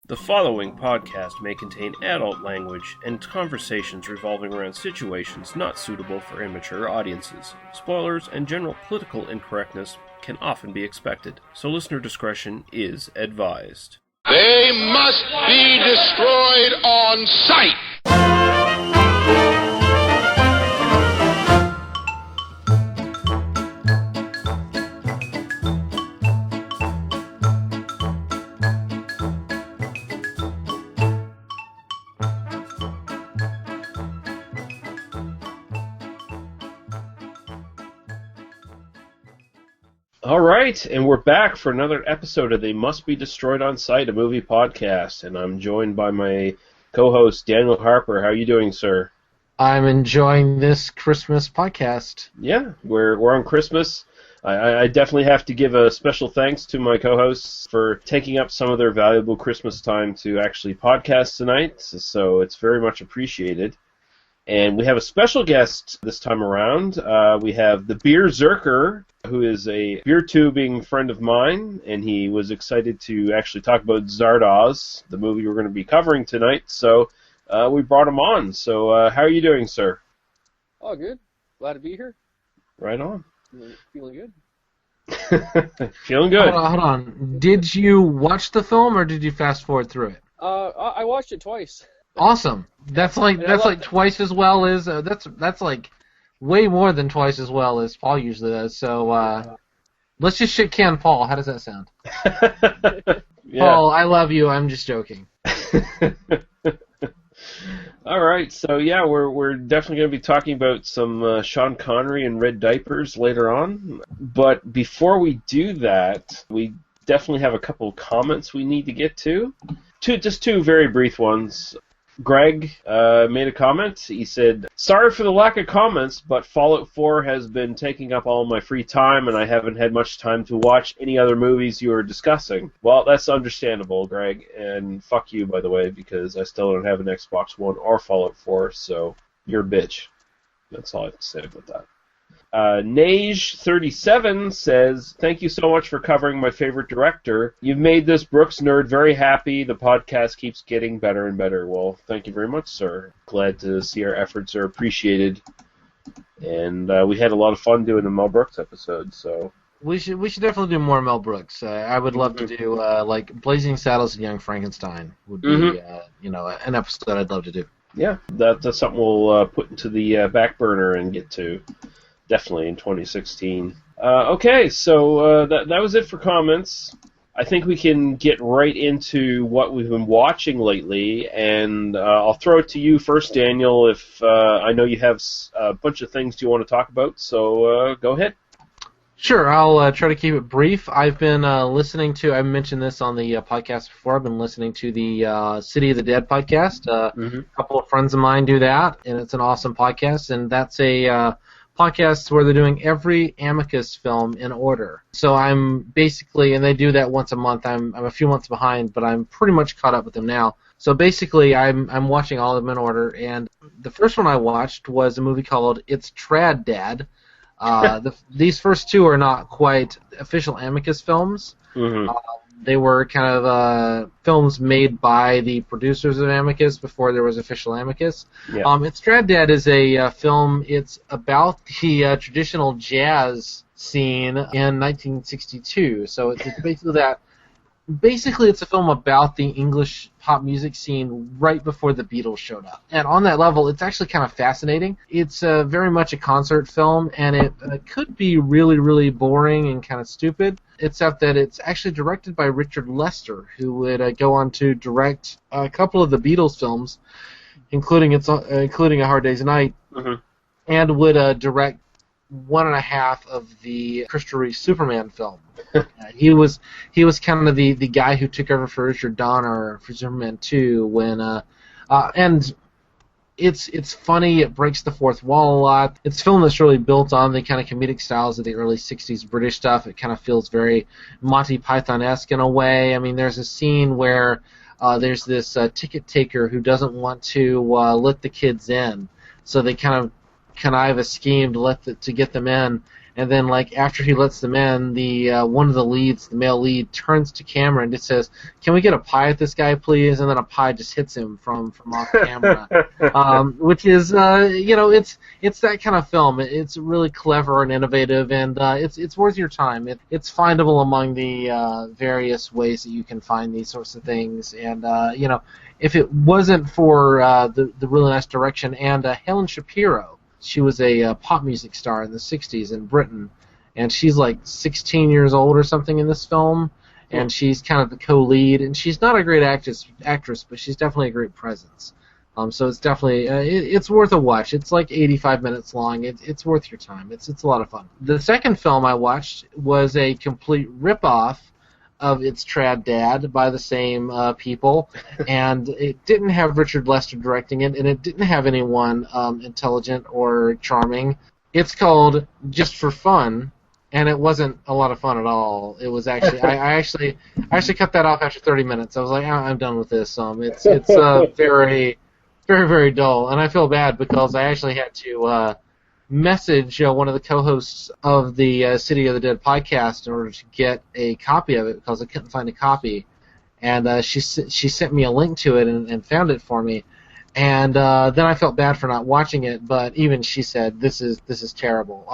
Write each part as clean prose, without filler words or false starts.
The following podcast may contain adult language and conversations revolving around situations not suitable for immature audiences. Spoilers and general political incorrectness can often be expected, so listener discretion is advised. They must be destroyed on sight! All right, and we're back for another episode of They Must Be Destroyed on Sight, a movie podcast, and I'm joined by my co-host, Daniel Harper. How are you doing, sir? I'm enjoying this Christmas podcast. Yeah, we're on Christmas. I definitely have to give a special thanks to my co-hosts for taking up some of their valuable Christmas time to actually podcast tonight, so it's very much appreciated. And we have a special guest this time around. We have the Beerzerker, who is a beer tubing friend of mine, and he was excited to actually talk about Zardoz, the movie we're going to be covering tonight. So we brought him on. So how are you doing, sir? Oh, good. Glad to be here. Right on. Feeling good. Feeling good. Hold on. Did you watch the film or did you fast forward through it? I watched it twice. Awesome. That's like twice as well as that's like way more than twice as well as Paul usually does. So let's just shit can Paul. How does that sound? Yeah. Paul, I love you. I'm just joking. All right, so yeah, we're definitely going to be talking about some Sean Connery and red diapers later on. But before we do that, we definitely have a couple of comments we need to get to. Just two very brief ones. Greg made a comment. He said, "Sorry for the lack of comments, but Fallout 4 has been taking up all my free time, and I haven't had much time to watch any other movies you are discussing." Well, that's understandable, Greg, and fuck you, by the way, because I still don't have an Xbox One or Fallout 4, so you're a bitch. That's all I have to say about that. Nage37 says, "Thank you so much for covering my favorite director. You've made this Brooks nerd very happy. The podcast keeps getting better and better." Well, thank you very much, sir. Glad to see our efforts are appreciated. And we had a lot of fun doing the Mel Brooks episode, so... We should definitely do more Mel Brooks. I would love to do like Blazing Saddles and Young Frankenstein would be an episode I'd love to do. Yeah, that's something we'll put into the back burner and get to. Definitely in 2016. Okay, so that was it for comments. I think we can get right into what we've been watching lately, and I'll throw it to you first, Daniel, if I know you have a bunch of things you want to talk about, so go ahead. Sure, I'll try to keep it brief. I've been listening to, I mentioned this on the podcast before, I've been listening to the City of the Dead podcast. A couple of friends of mine do that, and it's an awesome podcast, and that's a... podcasts where they're doing every Amicus film in order. So I'm basically, and they do that once a month. I'm a few months behind, but I'm pretty much caught up with them now. So basically, I'm watching all of them in order. And the first one I watched was a movie called It's Trad Dad. These first two are not quite official Amicus films. Mm-hmm. They were kind of films made by the producers of Amicus before there was official Amicus. Yeah. It's Trad Dad is a film. It's about the traditional jazz scene in 1962. So it's basically that. Basically, it's a film about the English pop music scene right before the Beatles showed up. And on that level, it's actually kind of fascinating. It's very much a concert film, and it could be really, really boring and kind of stupid, except that it's actually directed by Richard Lester, who would go on to direct a couple of the Beatles films, including A Hard Day's Night, and would direct 1.5 of the Christopher Reeve Superman film. He was kind of the guy who took over for Richard Donner for Superman 2 when and it's funny, it breaks the fourth wall a lot. It's a film that's really built on the kind of comedic styles of the early 60s British stuff. It kind of feels very Monty Python-esque in a way. I mean, there's a scene where there's this ticket taker who doesn't want to let the kids in, so they kind of connive a scheme to get them in, and then like after he lets them in, the one of the leads, the male lead, turns to camera and just says, "Can we get a pie at this guy, please?" And then a pie just hits him from off camera, which is it's that kind of film. It's really clever and innovative, and it's worth your time. It's findable among the various ways that you can find these sorts of things, and if it wasn't for the really nice direction and Helen Shapiro. She was a pop music star in the 60s in Britain, and she's like 16 years old or something in this film, and she's kind of the co-lead, and she's not a great actress, but she's definitely a great presence. So it's definitely it's worth a watch. It's like 85 minutes long. It's worth your time. It's a lot of fun. The second film I watched was a complete rip-off of It's Trad Dad by the same people, and it didn't have Richard Lester directing it, and it didn't have anyone intelligent or charming. It's called Just for Fun, and it wasn't a lot of fun at all. It was actually I actually cut that off after 30 minutes. I was like, I'm done with this. It's very, very, very dull, and I feel bad because I actually had to message one of the co-hosts of the City of the Dead podcast in order to get a copy of it because I couldn't find a copy, and she sent me a link to it and found it for me, and then I felt bad for not watching it, but even she said this is terrible.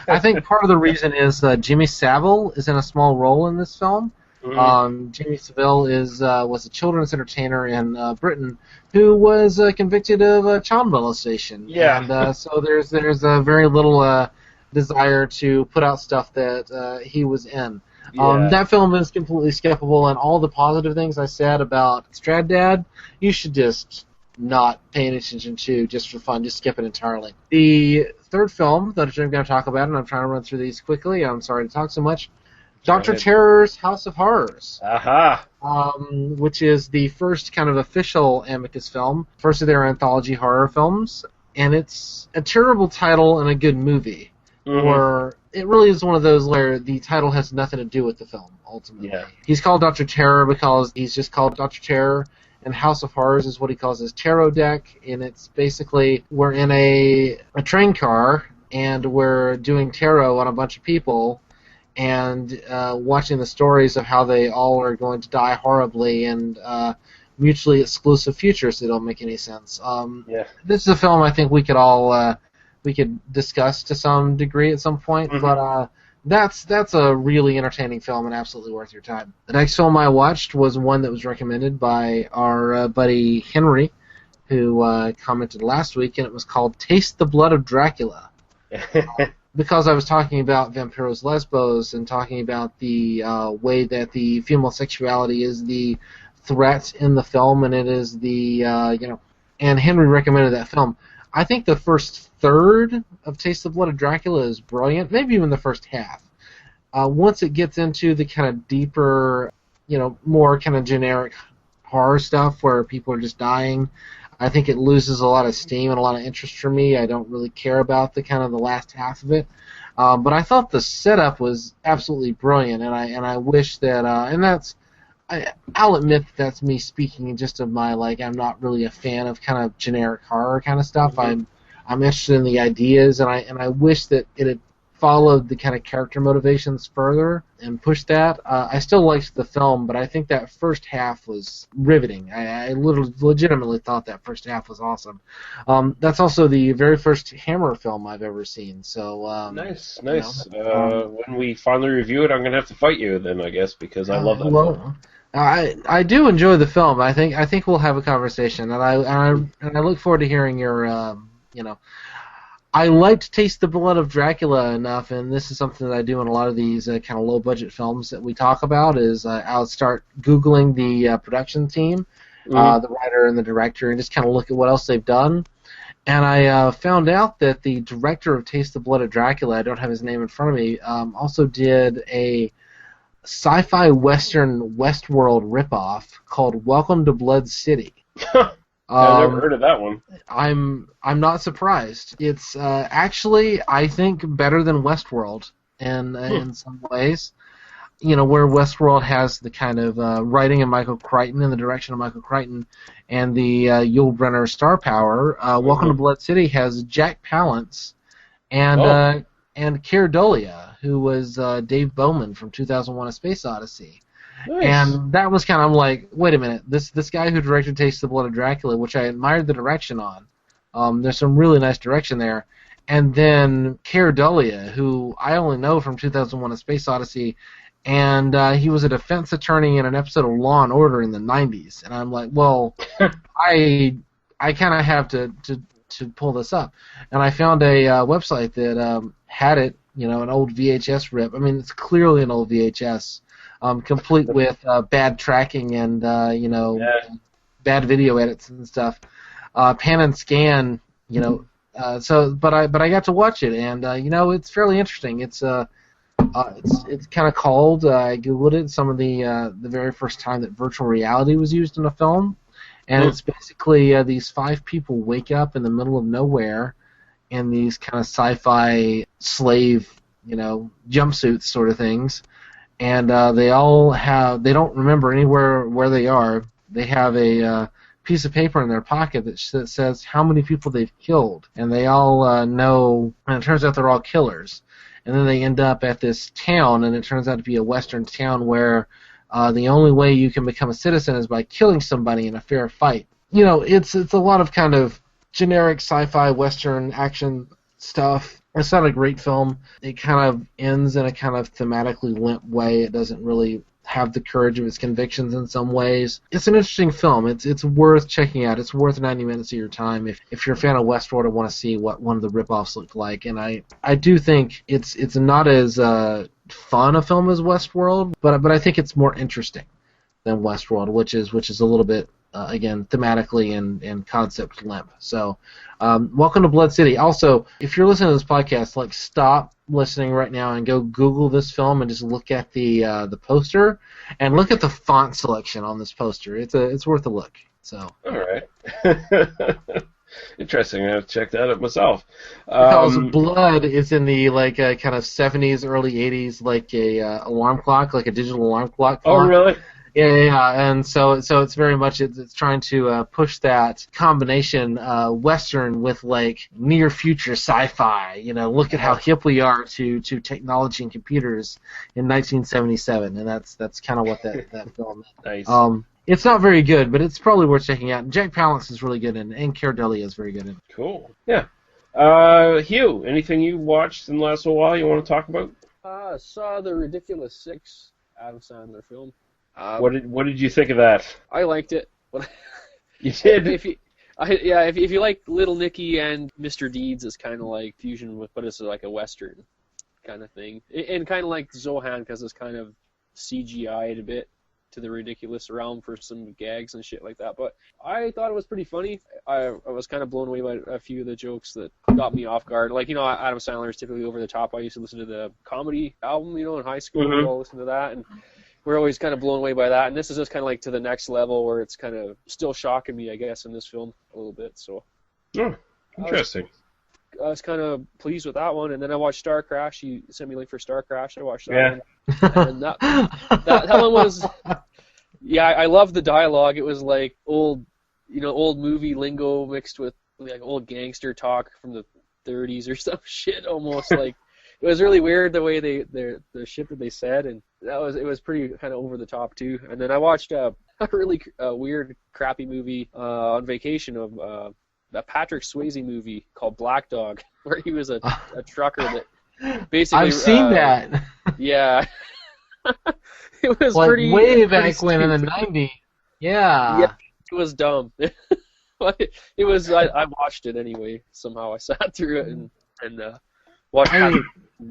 I think part of the reason is Jimmy Savile is in a small role in this film. Jimmy Savile was a children's entertainer in Britain who was convicted of child molestation. Yeah. And so there's very little desire to put out stuff that he was in. Yeah. That film is completely skippable, and all the positive things I said about Strad Dad, you should just not pay any attention to just for fun. Just skip it entirely. The third film that I'm going to talk about, and I'm trying to run through these quickly. I'm sorry to talk so much. Dr. Terror's House of Horrors, which is the first kind of official Amicus film, first of their anthology horror films, and it's a terrible title and a good movie, or it really is one of those where the title has nothing to do with the film, ultimately. Yeah. He's called Dr. Terror because he's just called Dr. Terror, and House of Horrors is what he calls his tarot deck, and it's basically we're in a train car, and we're doing tarot on a bunch of people, and watching the stories of how they all are going to die horribly and mutually exclusive futures that don't make any sense. This is a film I think we could all we could discuss to some degree at some point, but that's a really entertaining film and absolutely worth your time. The next film I watched was one that was recommended by our buddy Henry, who commented last week, and it was called Taste the Blood of Dracula. Because I was talking about Vampiros Lesbos and talking about the way that the female sexuality is the threat in the film, and it is the and Henry recommended that film. I think the first third of Taste the Blood of Dracula is brilliant, maybe even the first half. Once it gets into the kind of deeper, more kind of generic horror stuff where people are just dying, I think it loses a lot of steam and a lot of interest for me. I don't really care about the last half of it. But I thought the setup was absolutely brilliant, and I wish that I'll admit that's me speaking just of my I'm not really a fan of kind of generic horror kind of stuff. I'm interested in the ideas, and I wish that it had followed the kind of character motivations further and pushed that. I still liked the film, but I think that first half was riveting. I legitimately thought that first half was awesome. That's also the very first Hammer film I've ever seen. So nice. When we finally review it, I'm gonna have to fight you then, I guess, because I love that film. I do enjoy the film. I think we'll have a conversation, and I look forward to hearing your I liked Taste the Blood of Dracula enough, and this is something that I do in a lot of these kind of low-budget films that we talk about, is I'll start Googling the production team, the writer and the director, and just kind of look at what else they've done. And I found out that the director of Taste the Blood of Dracula, I don't have his name in front of me, also did a sci-fi western Westworld ripoff called Welcome to Blood City. I've never heard of that one. I'm not surprised. It's actually, I think, better than Westworld in some ways. Where Westworld has the kind of writing of Michael Crichton and the direction of Michael Crichton and the Yul Brynner star power, Welcome to Blood City has Jack Palance and and Keir Dullea, who was Dave Bowman from 2001: A Space Odyssey. Nice. And that was kind of like, wait a minute, this guy who directed Taste of the Blood of Dracula, which I admired the direction on. There's some really nice direction there. And then Keir Dullea, who I only know from 2001: A Space Odyssey, and he was a defense attorney in an episode of Law and Order in the 90s. And I'm like, well, I kind of have to pull this up. And I found a website that had it, an old VHS rip. I mean, it's clearly an old VHS. Complete with bad tracking and bad video edits and stuff. Pan and scan, but I got to watch it, and it's fairly interesting. It's kind of called. I googled it. Some of the very first time that virtual reality was used in a film, and it's basically these 5 people wake up in the middle of nowhere in these kind of sci-fi slave, jumpsuits sort of things. And they don't remember anywhere where they are. They have a piece of paper in their pocket that says how many people they've killed. And they all know, and it turns out they're all killers. And then they end up at this town, and it turns out to be a western town where the only way you can become a citizen is by killing somebody in a fair fight. It's a lot of kind of generic sci-fi western action stuff. It's not a great film. It kind of ends in a kind of thematically limp way. It doesn't really have the courage of its convictions in some ways. It's an interesting film. It's worth checking out. It's worth 90 minutes of your time if you're a fan of Westworld and want to see what one of the ripoffs look like. And I do think it's not as fun a film as Westworld, but I think it's more interesting than Westworld, which is a little bit again thematically and concept limp. So welcome to Blood City. Also, if you're listening to this podcast, stop listening right now and go Google this film and just look at the poster and look at the font selection on this poster. It's worth a look. So all right. Interesting. I have to check that out myself. Because Blood is in the kind of 70s, early 80s, like a alarm clock, like a digital alarm clock. Oh, really? Yeah, and so it's very much it's trying to push that combination Western with near future sci-fi. Look at how hip we are to technology and computers in 1977, and that's kind of what that film is. Nice. It's not very good, but it's probably worth checking out. And Jack Palance is really good in it, and Keir Dullea is very good in it. Cool. Yeah. Hugh, anything you watched in the last little while you want to talk about? Saw the Ridiculous Six Adam Sandler film. What did you think of that? I liked it. You did? If you like Little Nicky and Mr. Deeds, it's kind of like fusion but it's like a Western kind of thing. And kind of like Zohan, because it's kind of CGI'd a bit to the ridiculous realm for some gags and shit like that. But I thought it was pretty funny. I was kind of blown away by a few of the jokes that got me off guard. Adam Sandler is typically over the top. I used to listen to the comedy album, in high school. We all listened to that, and we're always kind of blown away by that. And this is just kind of to the next level where it's kind of still shocking me, I guess, in this film a little bit. So, interesting. I was kind of pleased with that one. And then I watched Star Crash. You sent me a link for Star Crash. I watched that one. And that one was, I love the dialogue. It was like old movie lingo mixed with old gangster talk from the 30s or some shit almost. It was really weird the way the shit that they said, and it was pretty kind of over the top too. And then I watched a really weird, crappy movie on vacation of a Patrick Swayze movie called Black Dog, where he was a trucker that basically. I've seen that. Yeah. It was pretty way back when in the 90s. Yeah. Yeah, it was dumb. But it was. I watched it anyway. Somehow I sat through it and watched him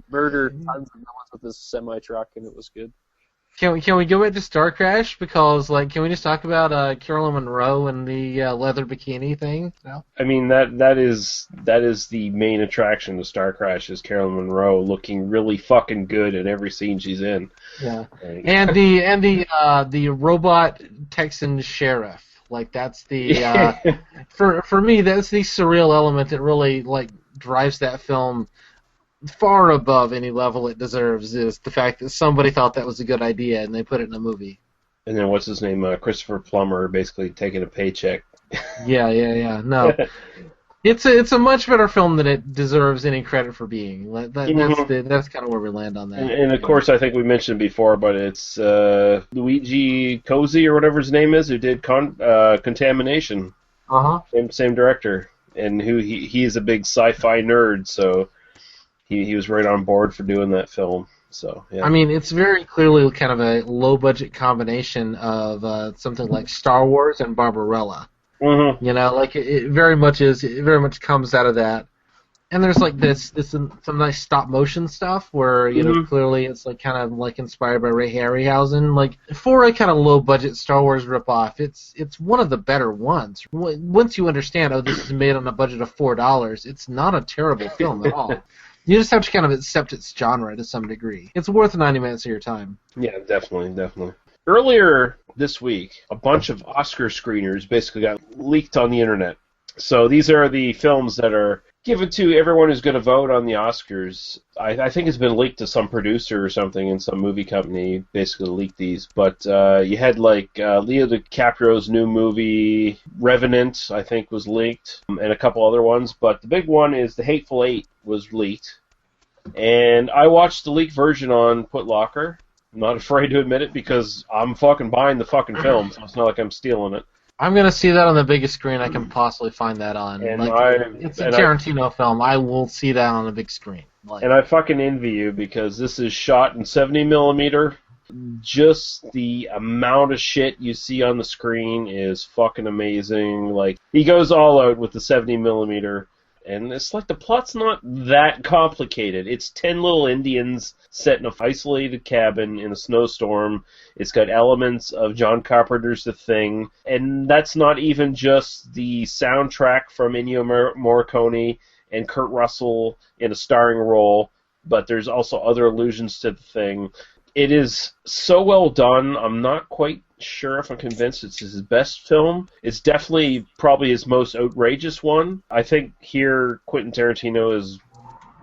murder tons of villains with this semi-truck, and it was good. Can we go back to Star Crash? Because can we just talk about Carolyn Monroe and the leather bikini thing? No? I mean that is the main attraction to Star Crash is Carolyn Monroe looking really fucking good at every scene she's in. Yeah, and the robot Texan sheriff. That's the for me that's the surreal element that really drives that film far above any level it deserves, is the fact that somebody thought that was a good idea and they put it in a movie. And then what's his name? Christopher Plummer basically taking a paycheck. Yeah. No. It's a much better film than it deserves any credit for being. That's kind of where we land on that. And of course, I think we mentioned before, but it's Luigi Cozzi or whatever his name is, who did Contamination. Same director, and who he is a big sci-fi nerd, so he was right on board for doing that film. So yeah. I mean, it's very clearly kind of a low-budget combination of something like Star Wars and Barbarella. Mm-hmm. You know, like it very much is. It very much comes out of that. And there's like this some nice stop motion stuff where you know clearly it's like kind of like inspired by Ray Harryhausen. Like for a kind of low budget Star Wars ripoff, it's one of the better ones. Once you understand, oh, this is made on a budget of $4, it's not a terrible film at all. You just have to kind of accept its genre to some degree. It's worth 90 minutes of your time. Yeah, definitely. Earlier this week, a bunch of Oscar screeners basically got leaked on the internet. So these are the films that are given to everyone who's going to vote on the Oscars. I think it's been leaked to some producer or something in some movie company, basically leaked these. But you had like Leo DiCaprio's new movie, Revenant, I think was leaked, and a couple other ones. But the big one is The Hateful Eight was leaked. And I watched the leaked version on Putlocker. I'm not afraid to admit it because I'm fucking buying the fucking film, so it's not like I'm stealing it. I'm going to see that on the biggest screen I can possibly find that on. And it's a Tarantino film. I will see that on the big screen. And I fucking envy you because this is shot in 70mm. Just the amount of shit you see on the screen is fucking amazing. Like, he goes all out with the 70mm. And it's like the plot's not that complicated. It's 10 little Indians set in an isolated cabin in a snowstorm. It's got elements of John Carpenter's The Thing. And that's not even just the soundtrack from Ennio Morricone and Kurt Russell in a starring role, but there's also other allusions to The Thing. It is so well done, I'm not quite sure if I'm convinced it's his best film. It's definitely probably his most outrageous one. I think here Quentin Tarantino is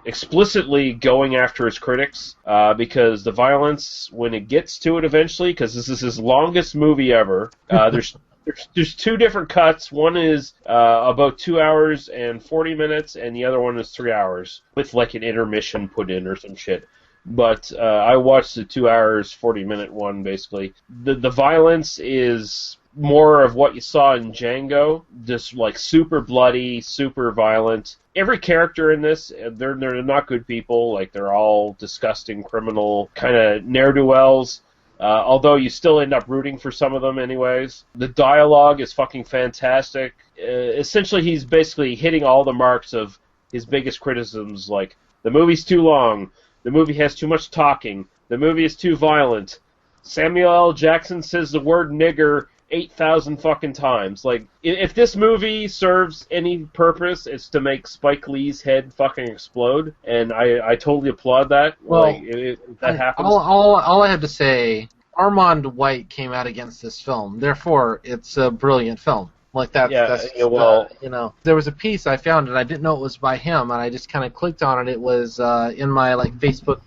explicitly going after his critics because the violence, when it gets to it eventually, because this is his longest movie ever, there's two different cuts. One is about 2 hours and 40 minutes, and the other one is 3 hours with like an intermission put in or some shit. But I watched the 2 hours, 40-minute one, basically. The violence is more of what you saw in Django, just like super bloody, super violent. Every character in this, they're not good people. Like, they're all disgusting, criminal, kind of ne'er-do-wells. Although you still end up rooting for some of them anyways. The dialogue is fucking fantastic. Essentially, he's basically hitting all the marks of his biggest criticisms, like, the movie's too long, the movie has too much talking, the movie is too violent, Samuel L. Jackson says the word nigger 8,000 fucking times. Like, if this movie serves any purpose, it's to make Spike Lee's head fucking explode, and I totally applaud that. Well, like, if that happens. All I have to say, Armand White came out against this film, therefore it's a brilliant film. Like that's you know, there was a piece I found and I didn't know it was by him, and I just kind of clicked on it. It was in my like Facebook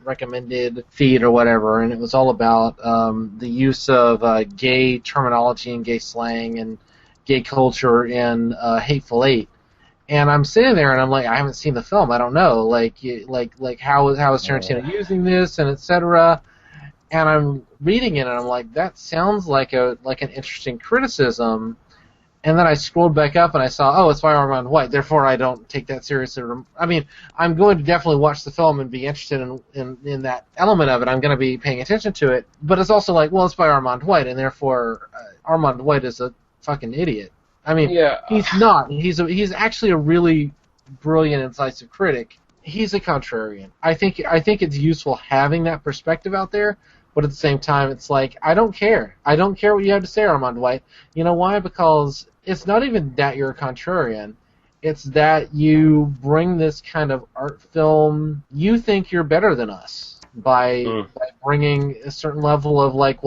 recommended feed or whatever, and it was all about the use of gay terminology and gay slang and gay culture in Hateful Eight. And I'm sitting there and I'm like, I haven't seen the film. I don't know, like how is Tarantino using this and etc. And I'm reading it and I'm like, that sounds like an interesting criticism. And then I scrolled back up and I saw, oh, it's by Armand White. Therefore, I don't take that seriously. I mean, I'm going to definitely watch the film and be interested in that element of it. I'm going to be paying attention to it. But it's also like, well, it's by Armand White, and therefore Armand White is a fucking idiot. I mean, he's not. He's actually a really brilliant, incisive critic. He's a contrarian. I think it's useful having that perspective out there. But at the same time, it's like, I don't care. I don't care what you have to say, Armand White. You know why? Because it's not even that you're a contrarian. It's that you bring this kind of art film. You think you're better than us by bringing a certain level of, like,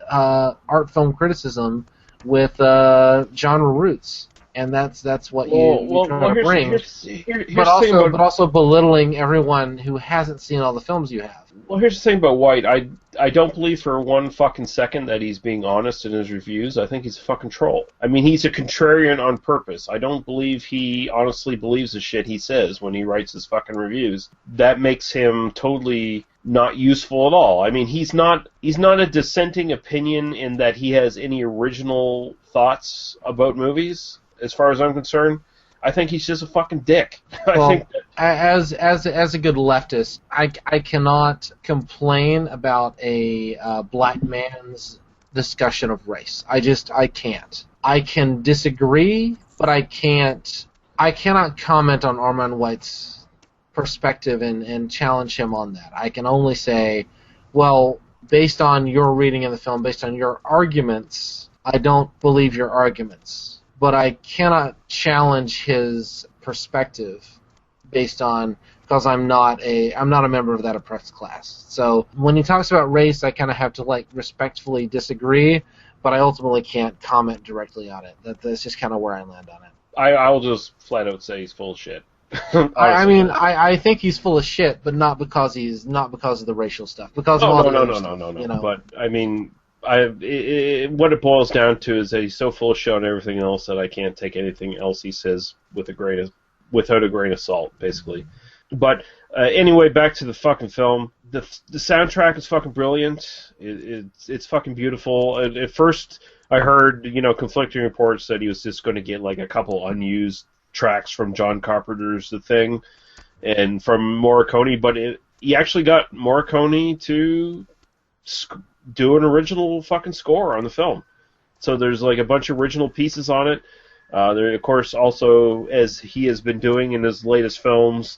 art film criticism with genre roots. And that's what you try to bring. But also belittling everyone who hasn't seen all the films you have. Well, here's the thing about White. I don't believe for one fucking second that he's being honest in his reviews. I think he's a fucking troll. I mean, he's a contrarian on purpose. I don't believe he honestly believes the shit he says when he writes his fucking reviews. That makes him totally not useful at all. I mean, he's not a dissenting opinion in that he has any original thoughts about movies, as far as I'm concerned. I think he's just a fucking dick. Well, I think as a good leftist, I cannot complain about a black man's discussion of race. I can't. I can disagree, but I cannot comment on Armand White's perspective and challenge him on that. I can only say, well, based on your reading of the film, based on your arguments, I don't believe your arguments. But I cannot challenge his perspective because I'm not a member of that oppressed class. So when he talks about race, I kind of have to respectfully disagree, but I ultimately can't comment directly on it. That's just kind of where I land on it. I'll just flat out say he's full of shit. I think he's full of shit, but not because of the racial stuff. Because no. You know? But I mean, what it boils down to is that he's so full of shit on everything else that I can't take anything else he says without a grain of salt, basically. But anyway, back to the fucking film. The soundtrack is fucking brilliant. It's fucking beautiful. At first, I heard conflicting reports that he was just going to get a couple unused tracks from John Carpenter's The Thing and from Morricone, but he actually got Morricone to do an original fucking score on the film. So there's a bunch of original pieces on it. There, of course, also, as he has been doing in his latest films,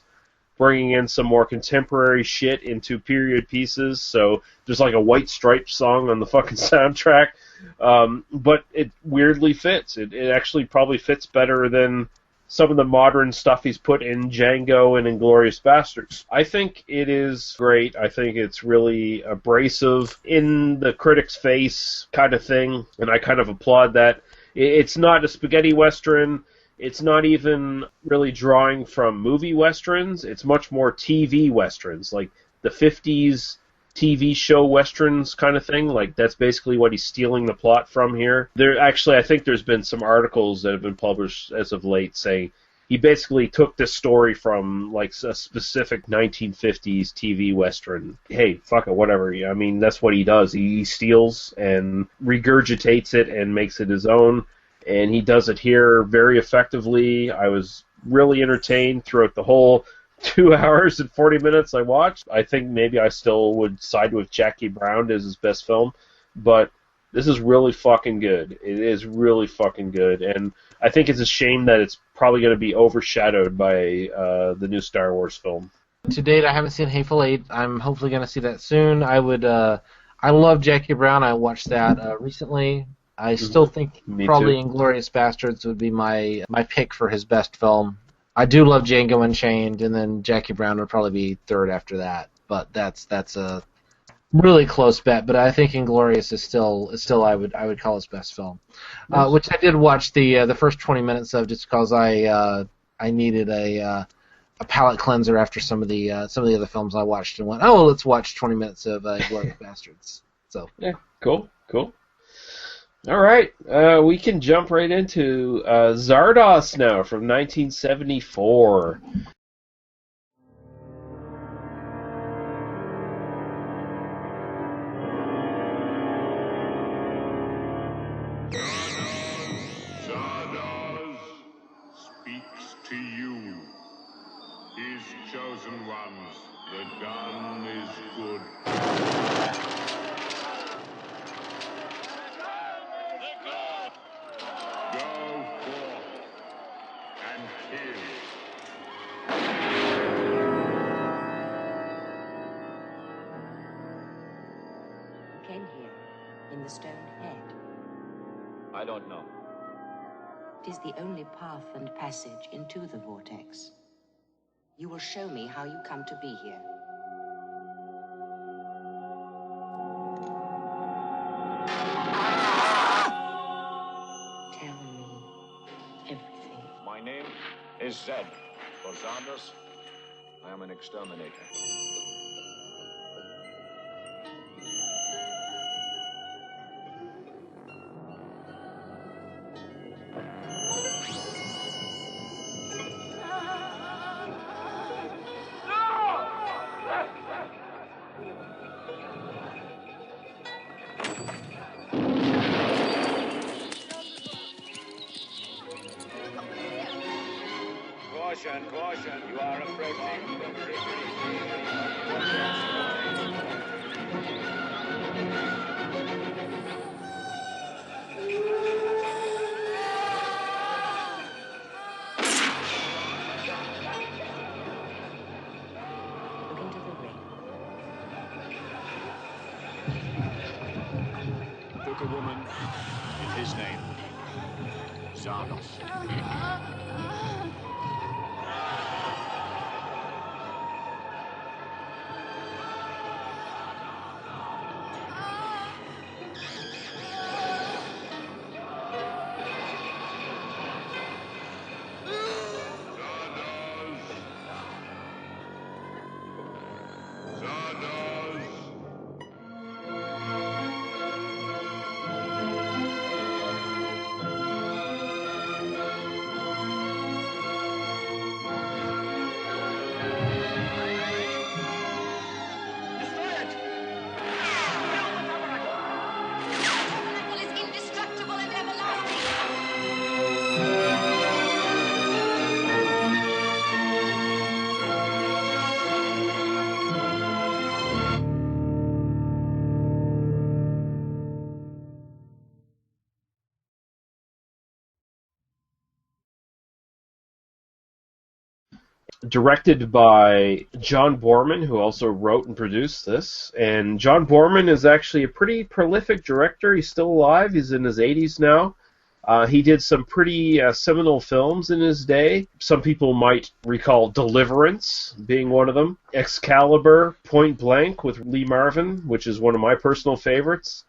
bringing in some more contemporary shit into period pieces. So there's a White Stripes song on the fucking soundtrack. But it weirdly fits. It actually probably fits better than some of the modern stuff he's put in Django and Inglourious Basterds. I think it is great. I think it's really abrasive, in the critic's face kind of thing, and I kind of applaud that. It's not a spaghetti western. It's not even really drawing from movie westerns. It's much more TV westerns, like the 50s TV show westerns kind of thing. That's basically what he's stealing the plot from here. I think there's been some articles that have been published as of late saying he basically took this story from a specific 1950s TV western. Hey, fuck it, whatever. I mean, that's what he does. He steals and regurgitates it and makes it his own, and he does it here very effectively. I was really entertained throughout the whole 2 hours and 40 minutes I watched. I think maybe I still would side with Jackie Brown as his best film, but this is really fucking good. It is really fucking good, and I think it's a shame that it's probably going to be overshadowed by the new Star Wars film. To date, I haven't seen Hateful Eight. I'm hopefully going to see that soon. I love Jackie Brown. I watched that recently. I still think probably Inglourious Basterds would be my pick for his best film. I do love Django Unchained, and then Jackie Brown would probably be third after that. But that's a really close bet. But I think Inglourious is still I would call his best film, which I did watch the first 20 minutes of just because I needed a palate cleanser after some of the other films I watched and went, oh, let's watch 20 minutes of Inglourious Basterds. So yeah, cool. All right, we can jump right into Zardoz now from 1974. Zardoz speaks to you, his chosen ones. The gun is good. Go forth and kill. Came here in the stone head. I don't know. It is the only path and passage into the vortex. You will show me how you come to be here. Tell me everything. My name is Zed. For Zardoz, I am an exterminator. Caution, caution. You are approaching the Look into the ring. took a woman in his name. Zardoz. Is indestructible and everlasting. Directed by John Boorman, who also wrote and produced this. And John Boorman is actually a pretty prolific director. He's still alive. He's in his 80s now. He did some pretty seminal films in his day. Some people might recall Deliverance being one of them. Excalibur, Point Blank with Lee Marvin, which is one of my personal favorites.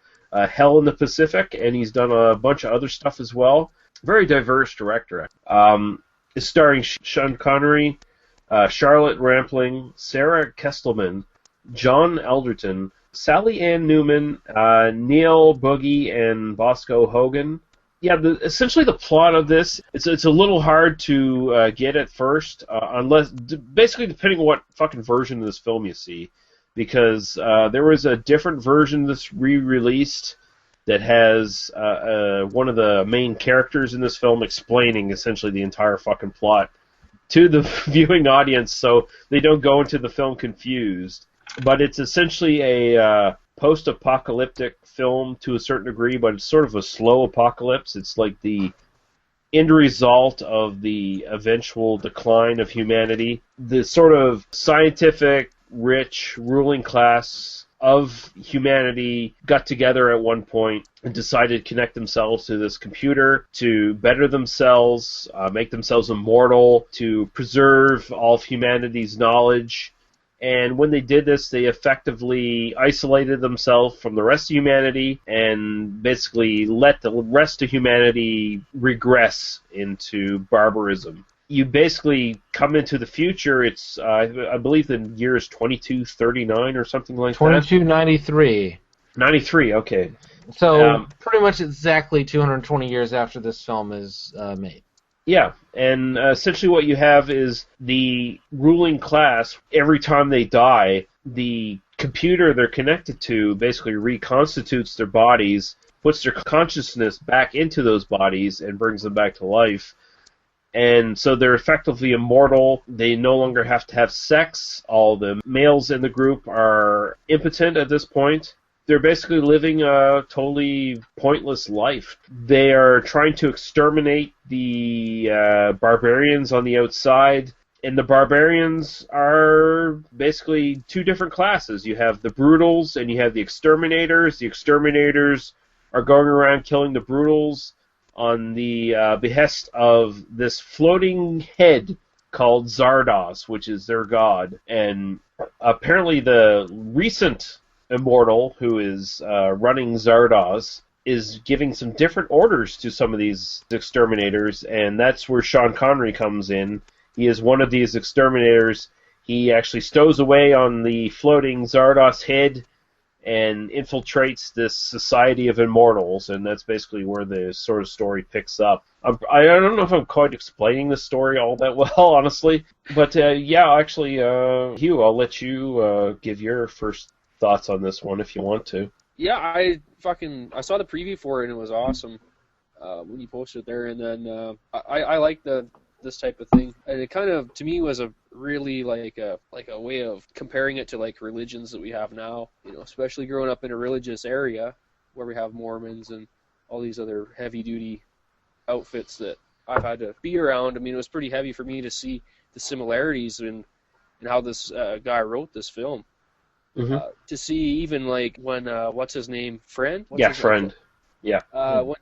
Hell in the Pacific, and he's done a bunch of other stuff as well. Very diverse director. It's starring Sean Connery, Charlotte Rampling, Sarah Kestelman, John Elderton, Sally Ann Newman, Neil Boogie, and Bosco Hogan. Yeah, essentially the plot of this, it's a little hard to get at first, unless basically depending on what fucking version of this film you see, because there was a different version that's re-released that has one of the main characters in this film explaining essentially the entire fucking plot to the viewing audience so they don't go into the film confused. But it's essentially a post-apocalyptic film to a certain degree, but it's sort of a slow apocalypse. It's like the end result of the eventual decline of humanity. The sort of scientific, rich, ruling class of humanity got together at one point and decided to connect themselves to this computer to better themselves, make themselves immortal, to preserve all of humanity's knowledge. And when they did this, they effectively isolated themselves from the rest of humanity and basically let the rest of humanity regress into barbarism. You basically come into the future. It's I believe the year is 2239 or something like that. 2293. 93. Okay. So pretty much exactly 220 years after this film is made. Yeah, and essentially what you have is the ruling class. Every time they die, the computer they're connected to basically reconstitutes their bodies, puts their consciousness back into those bodies, and brings them back to life. And so they're effectively immortal. They no longer have to have sex. All the males in the group are impotent at this point. They're basically living a totally pointless life. They are trying to exterminate the barbarians on the outside. And the barbarians are basically two different classes. You have the brutals and you have the exterminators. The exterminators are going around killing the brutals on the behest of this floating head called Zardoz, which is their god. And apparently the recent immortal who is running Zardoz is giving some different orders to some of these exterminators, and that's where Sean Connery comes in. He is one of these exterminators. He actually stows away on the floating Zardoz head and infiltrates this society of immortals, and that's basically where the sort of story picks up. I don't know if I'm quite explaining the story all that well, honestly, but yeah, actually, Hugh, I'll let you give your first thoughts on this one if you want to. Yeah, I saw the preview for it and it was awesome when you posted it there, and then I like the this type of thing. And it kind of, to me, was a really like a way of comparing it to like religions that we have now. You know, especially growing up in a religious area where we have Mormons and all these other heavy-duty outfits that I've had to be around. I mean, it was pretty heavy for me to see the similarities in how this guy wrote this film. To see even like when what's his name, Friend? Friend. Yeah.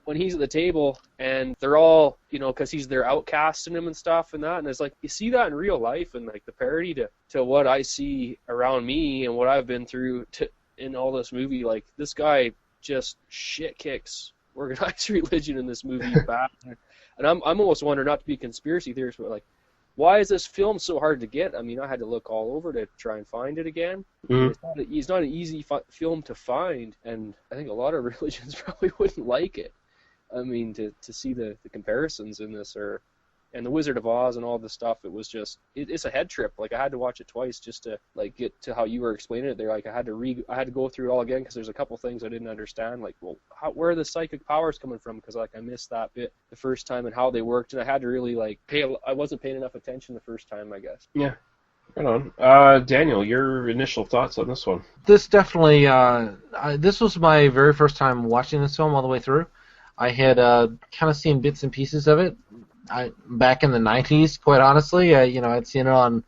When he's at the table and they're all, you know, because they're outcasting him and stuff and that, and it's like you see that in real life, and like the parody to what I see around me and what I've been through in all this movie. Like this guy just shit kicks organized religion in this movie bad. And I'm almost wondering, not to be a conspiracy theorist, but like, why is this film so hard to get? I mean, I had to look all over to try and find it again. It's not an easy film to find, and I think a lot of religions probably wouldn't like it. I mean, to see the comparisons in this, and the Wizard of Oz and all this stuff, it was just it's a head trip. Like I had to watch it twice just to like get to how you were explaining it there. Like I had to go through it all again because there's a couple things I didn't understand. Like, well, where are the psychic powers coming from? Because like I missed that bit the first time and how they worked, and I had to really like I wasn't paying enough attention the first time, I guess. Yeah. Right on. Daniel, your initial thoughts on this one? This definitely, this was my very first time watching this film all the way through. I had kind of seen bits and pieces of it back in the 90s, quite honestly. I'd seen it on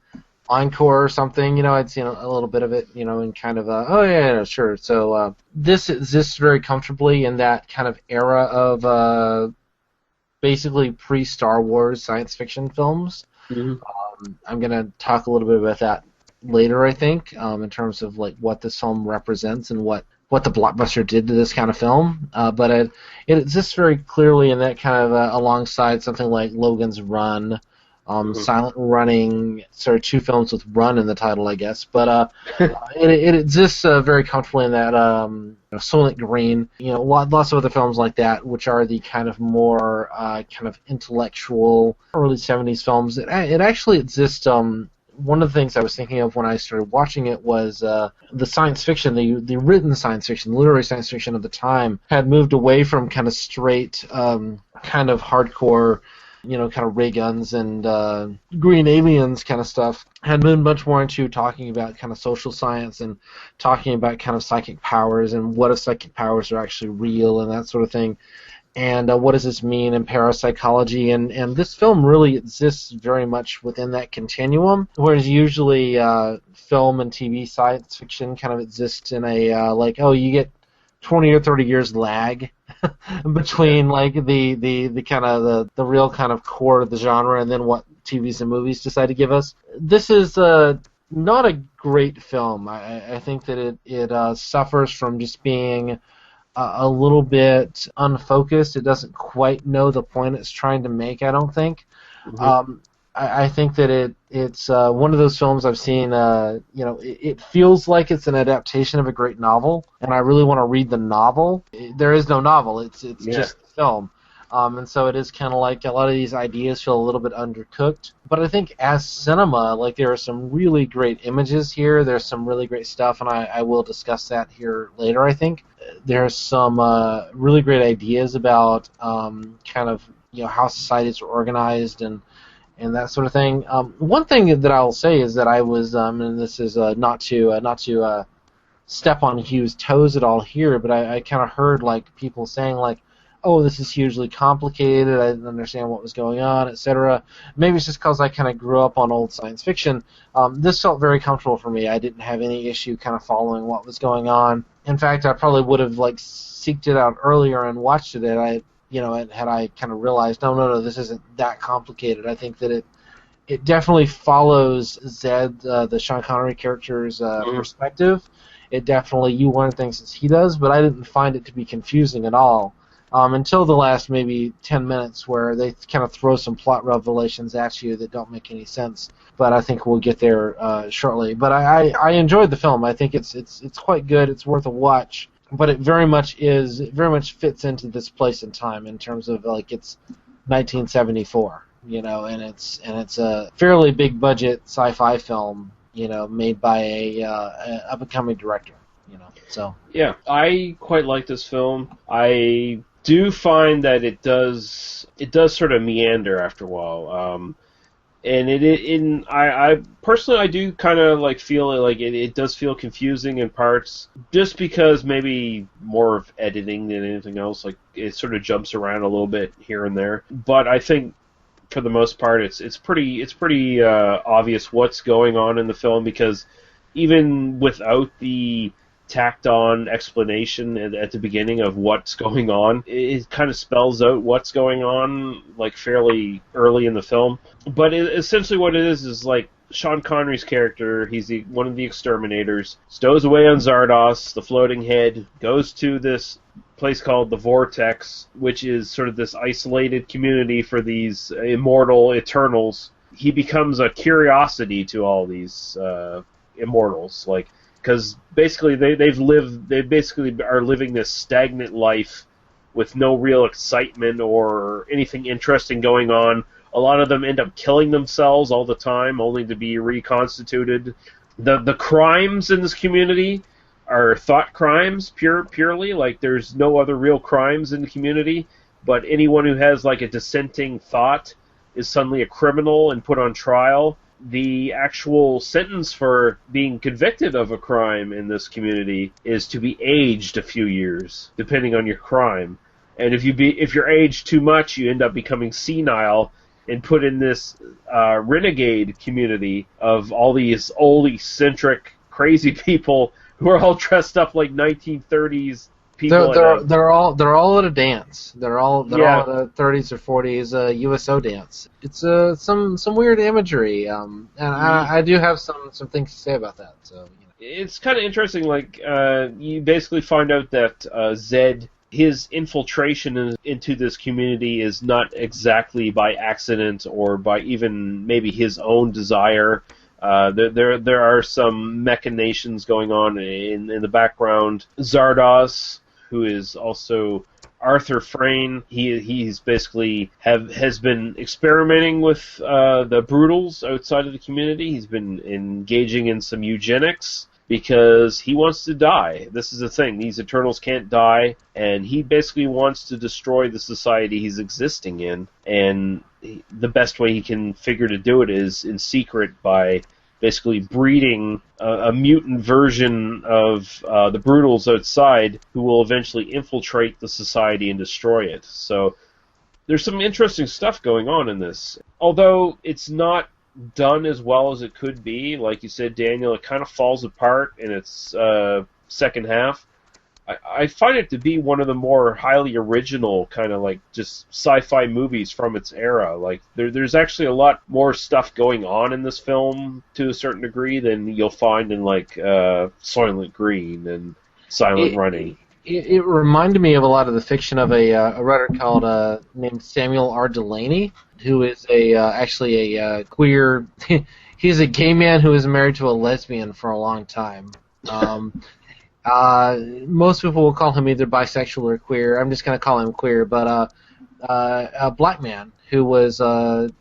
Encore or something. I'd seen a little bit of it, and kind of, oh yeah, sure. So this exists very comfortably in that kind of era of basically pre-Star Wars science fiction films. I'm going to talk a little bit about that later, I think, in terms of like what this film represents and what the blockbuster did to this kind of film. But it exists very clearly in that kind of alongside something like Logan's Run, Silent Running, sort of two films with Run in the title, I guess. But it exists very comfortably in that Soylent Green, lots of other films like that, which are the kind of more kind of intellectual early 70s films. It actually exists. One of the things I was thinking of when I started watching it was the science fiction, the written science fiction, literary science fiction of the time had moved away from kind of straight, kind of hardcore, kind of ray guns and green aliens kind of stuff, had moved much more into talking about kind of social science and talking about kind of psychic powers and what if psychic powers are actually real and that sort of thing. And what does this mean in parapsychology? And this film really exists very much within that continuum, whereas usually film and TV science fiction kind of exists in a you get 20 or 30 years lag between like the kind of the real kind of core of the genre and then what TVs and movies decide to give us. This is not a great film. I think that it suffers from just being a little bit unfocused. It doesn't quite know the point it's trying to make, I don't think. I think that it's one of those films I've seen, it feels like it's an adaptation of a great novel, and I really want to read the novel. There is no novel. It's just the film. And so it is kind of like a lot of these ideas feel a little bit undercooked. But I think as cinema, like there are some really great images here. There's some really great stuff, and I will discuss that here later, I think. There's some really great ideas about kind of how societies are organized and that sort of thing. One thing that I'll say is that I was, and this is not to step on Hugh's toes at all here, but I kind of heard like people saying like, oh, this is hugely complicated, I didn't understand what was going on, etc. Maybe it's just because I kind of grew up on old science fiction. This felt very comfortable for me. I didn't have any issue kind of following what was going on. In fact, I probably would have like seeked it out earlier and watched it, had I kind of realized, no, this isn't that complicated. I think that it definitely follows Zed, the Sean Connery character's perspective. It definitely, you learn things as he does, but I didn't find it to be confusing at all. Until the last maybe 10 minutes where they kind of throw some plot revelations at you that don't make any sense. But I think we'll get there shortly. But I enjoyed the film. I think it's quite good. It's worth a watch. But it very much fits into this place in time in terms of like it's 1974, and it's a fairly big budget sci-fi film, made by a up and coming director, So yeah, I quite like this film. I do find that it does sort of meander after a while. And I personally, I do kind of like feel like it does feel confusing in parts, just because maybe more of editing than anything else. Like, it sort of jumps around a little bit here and there. But I think, for the most part, it's pretty obvious what's going on in the film, because even without the tacked-on explanation at the beginning of what's going on, it kind of spells out what's going on, like, fairly early in the film. But essentially what it is like, Sean Connery's character, he's one of the exterminators, stows away on Zardoz, the floating head, goes to this place called the Vortex, which is sort of this isolated community for these immortal Eternals. He becomes a curiosity to all these immortals, like, because basically they basically are living this stagnant life with no real excitement or anything interesting going on. A lot of them end up killing themselves all the time, only to be reconstituted. The crimes in this community are thought crimes purely. Like, there's no other real crimes in the community, but anyone who has like a dissenting thought is suddenly a criminal and put on trial. The actual sentence for being convicted of a crime in this community is to be aged a few years, depending on your crime. And if you're aged too much, you end up becoming senile and put in this renegade community of all these old, eccentric, crazy people who are all dressed up like 1930s people. They're all at a dance. They're all at a 30s or 40s USO dance. It's some weird imagery, and I do have some things to say about that. So it's kind of interesting. Like, you basically find out that Zed, his infiltration into this community is not exactly by accident or by even maybe his own desire. There are some machinations going on in the background. Zardoz, who is also Arthur Frayne, he's basically has been experimenting with the Brutals outside of the community. He's been engaging in some eugenics because he wants to die. This is the thing. These Eternals can't die, and he basically wants to destroy the society he's existing in. And the best way he can figure to do it is in secret, by basically breeding a mutant version of the Brutals outside, who will eventually infiltrate the society and destroy it. So there's some interesting stuff going on in this. Although it's not done as well as it could be, like you said, Daniel, it kind of falls apart in its second half. I find it to be one of the more highly original kind of like just sci-fi movies from its era. Like, there's actually a lot more stuff going on in this film to a certain degree than you'll find in like Soylent Green and Silent Running. It reminded me of a lot of the fiction of a writer called named Samuel R. Delany, who is actually a queer. He's a gay man who was married to a lesbian for a long time. Most people will call him either bisexual or queer. I'm just going to call him queer. But a black man who was starting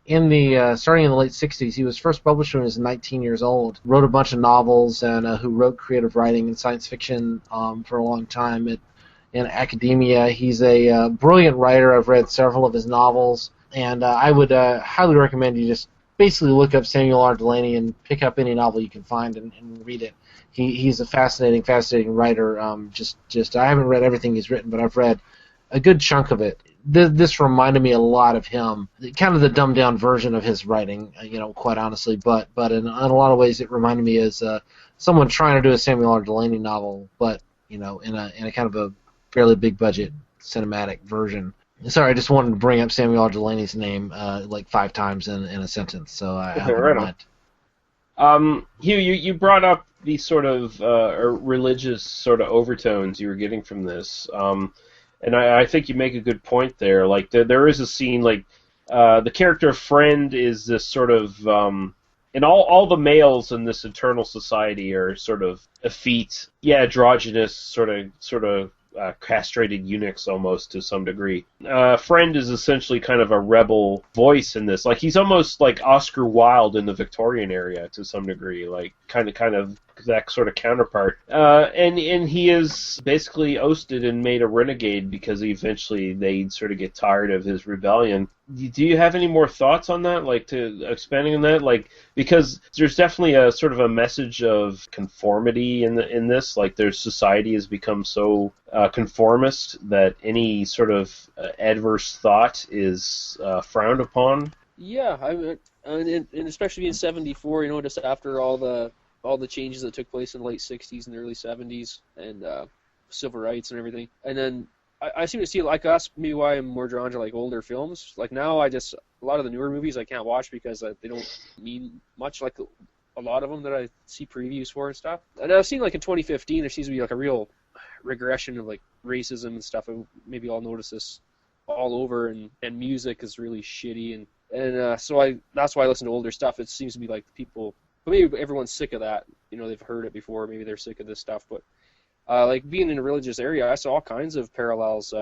in the late 60s. He was first published when he was 19 years old. Wrote a bunch of novels and who wrote creative writing and science fiction for a long time in academia. He's a brilliant writer. I've read several of his novels, and I would highly recommend you just basically look up Samuel R. Delany and pick up any novel you can find and read it. He's a fascinating writer. Just I haven't read everything he's written, but I've read a good chunk of it. This reminded me a lot of him, kind of the dumbed down version of his writing, quite honestly. But in a lot of ways, it reminded me as someone trying to do a Samuel R. Delany novel, but in a kind of a fairly big budget cinematic version. Sorry, I just wanted to bring up Samuel R. Delany's name like 5 times in a sentence. So I right on. Hugh, you brought up these sort of religious sort of overtones you were getting from this, and I think you make a good point there. Like there is a scene like the character Friend is this sort of, and all the males in this Eternal society are sort of effete, androgynous, sort of castrated eunuchs almost to some degree. Friend is essentially kind of a rebel voice in this. Like he's almost like Oscar Wilde in the Victorian era to some degree. Like kind of exact sort of counterpart. And he is basically ousted and made a renegade because eventually they sort of get tired of his rebellion. Do you have any more thoughts on that, like to expanding on that? Like, because there's definitely a sort of a message of conformity in this. Like, their society has become so conformist that any sort of adverse thought is frowned upon. Yeah, and especially in '74, you know, just after all the changes that took place in the late '60s and early '70s and civil rights and everything, and then I seem to see, like us, maybe why I'm more drawn to like older films. Like now, a lot of the newer movies I can't watch because they don't mean much. Like a lot of them that I see previews for and stuff. And I've seen like in 2015, there seems to be like a real regression of like racism and stuff. And maybe I'll notice this all over, and music is really shitty, and so that's why I listen to older stuff. It seems to be like people, but maybe everyone's sick of that. You know, they've heard it before. Maybe they're sick of this stuff, but. Like being in a religious area, I saw all kinds of parallels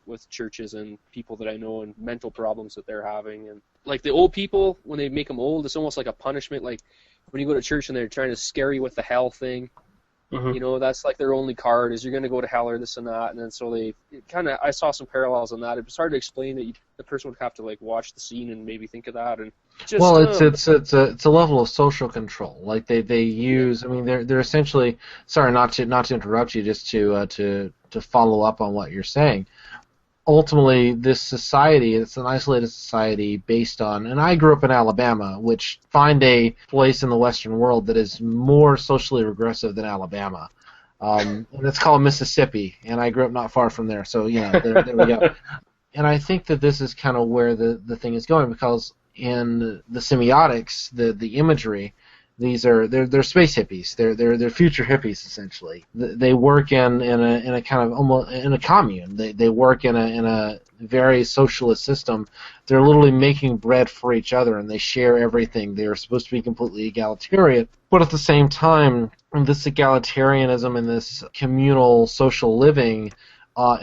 with churches and people that I know and mental problems that they're having. And like the old people, when they make them old, it's almost like a punishment. Like when you go to church and they're trying to scare you with the hell thing, you know, that's like their only card is you're going to go to hell or this and that. And then so I saw some parallels on that. It was hard to explain that the person would have to like watch the scene and maybe think of that. And just, well, it's a level of social control. Like they use. I mean, they're essentially. Sorry, not to interrupt you. Just to follow up on what you're saying. Ultimately, this society, it's an isolated society based on, and I grew up in Alabama, which find a place in the Western world that is more socially regressive than Alabama. And it's called Mississippi, and I grew up not far from there, so, you know, there we go. And I think that this is kind of where the thing is going, because in the semiotics, the imagery, they're space hippies. They're future hippies essentially. They work in a kind of almost in a commune. They work in a very socialist system. They're literally making bread for each other, and they share everything. They are supposed to be completely egalitarian, but at the same time, this egalitarianism and this communal social living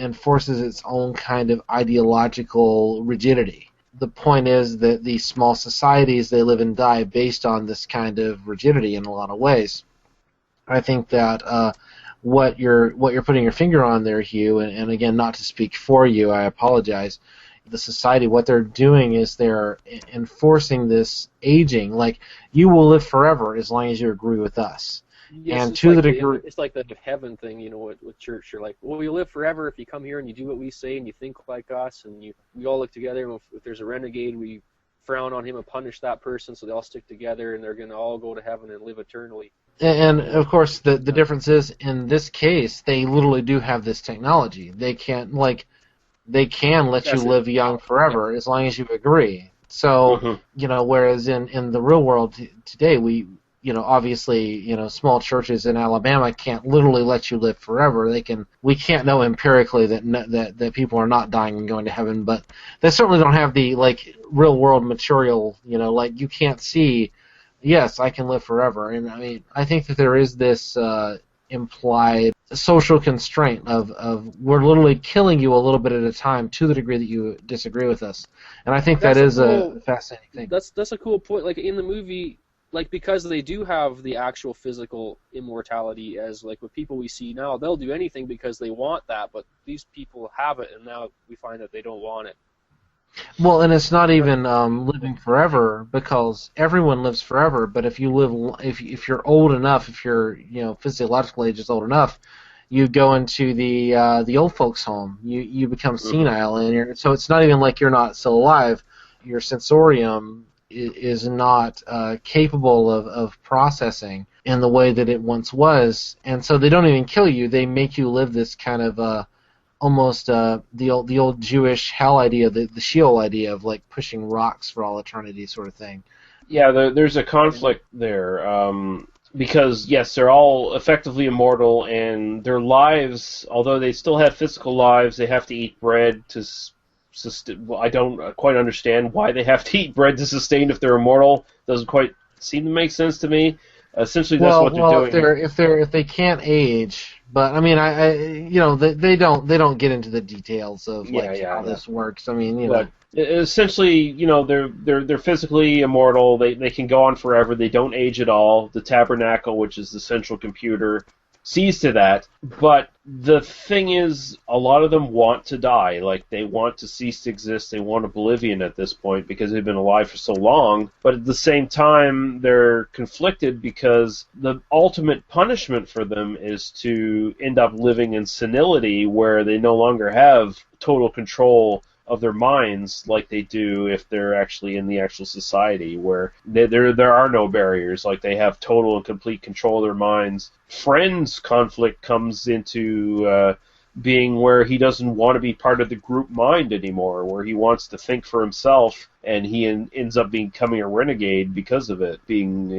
enforces its own kind of ideological rigidity. The point is that these small societies, they live and die based on this kind of rigidity in a lot of ways. I think that what you're putting your finger on there, Hugh, and again, not to speak for you, I apologize. The society, what they're doing is they're enforcing this aging. Like, you will live forever as long as you agree with us. Yes, and to like the degree, it's like the heaven thing, you know, with church. You're like, well, you live forever if you come here and you do what we say and you think like us, and we all look together. And if there's a renegade, we frown on him and punish that person, so they all stick together and they're going to all go to heaven and live eternally. And of course, the difference is in this case, they literally do have this technology. They can let you live young forever as long as you agree. So you know, whereas in the real world today, obviously, small churches in Alabama can't literally let you live forever. We can't know empirically that people are not dying and going to heaven, but they certainly don't have the real world material. Like you can't see, yes, I can live forever. And I mean, I think that there is this implied social constraint of we're literally killing you a little bit at a time to the degree that you disagree with us. And I think that is a fascinating thing. That's a cool point. Like in the movie. Like, because they do have the actual physical immortality as, like, with people we see now, they'll do anything because they want that, but these people have it, and now we find that they don't want it. Well, and it's not even living forever, because everyone lives forever, but if you're old enough, if your physiological age is old enough, you go into the old folks' home. You become senile, and so it's not even like you're not still alive. Your sensorium is not capable of processing in the way that it once was, and so they don't even kill you. They make you live this kind of almost the old Jewish hell idea, the Sheol idea of like pushing rocks for all eternity sort of thing. Yeah, there's a conflict there because yes, they're all effectively immortal, and their lives, although they still have physical lives, they have to eat bread to. Well, I don't quite understand why they have to eat bread to sustain if they're immortal. Doesn't quite seem to make sense to me. Essentially, that's what they're doing. If they can't age, but I mean, they don't get into the details of how this works. I mean, you know. Essentially, they're physically immortal. They can go on forever. They don't age at all. The tabernacle, which is the central computer, sees to that. But the thing is, a lot of them want to die. Like, they want to cease to exist. They want oblivion at this point because they've been alive for so long. But at the same time, they're conflicted because the ultimate punishment for them is to end up living in senility, where they no longer have total control of their minds like they do if they're actually in the actual society, where there are no barriers. Like, they have total and complete control of their minds. Friend's conflict comes into being where he doesn't want to be part of the group mind anymore, where he wants to think for himself, and he ends up becoming a renegade because of it, being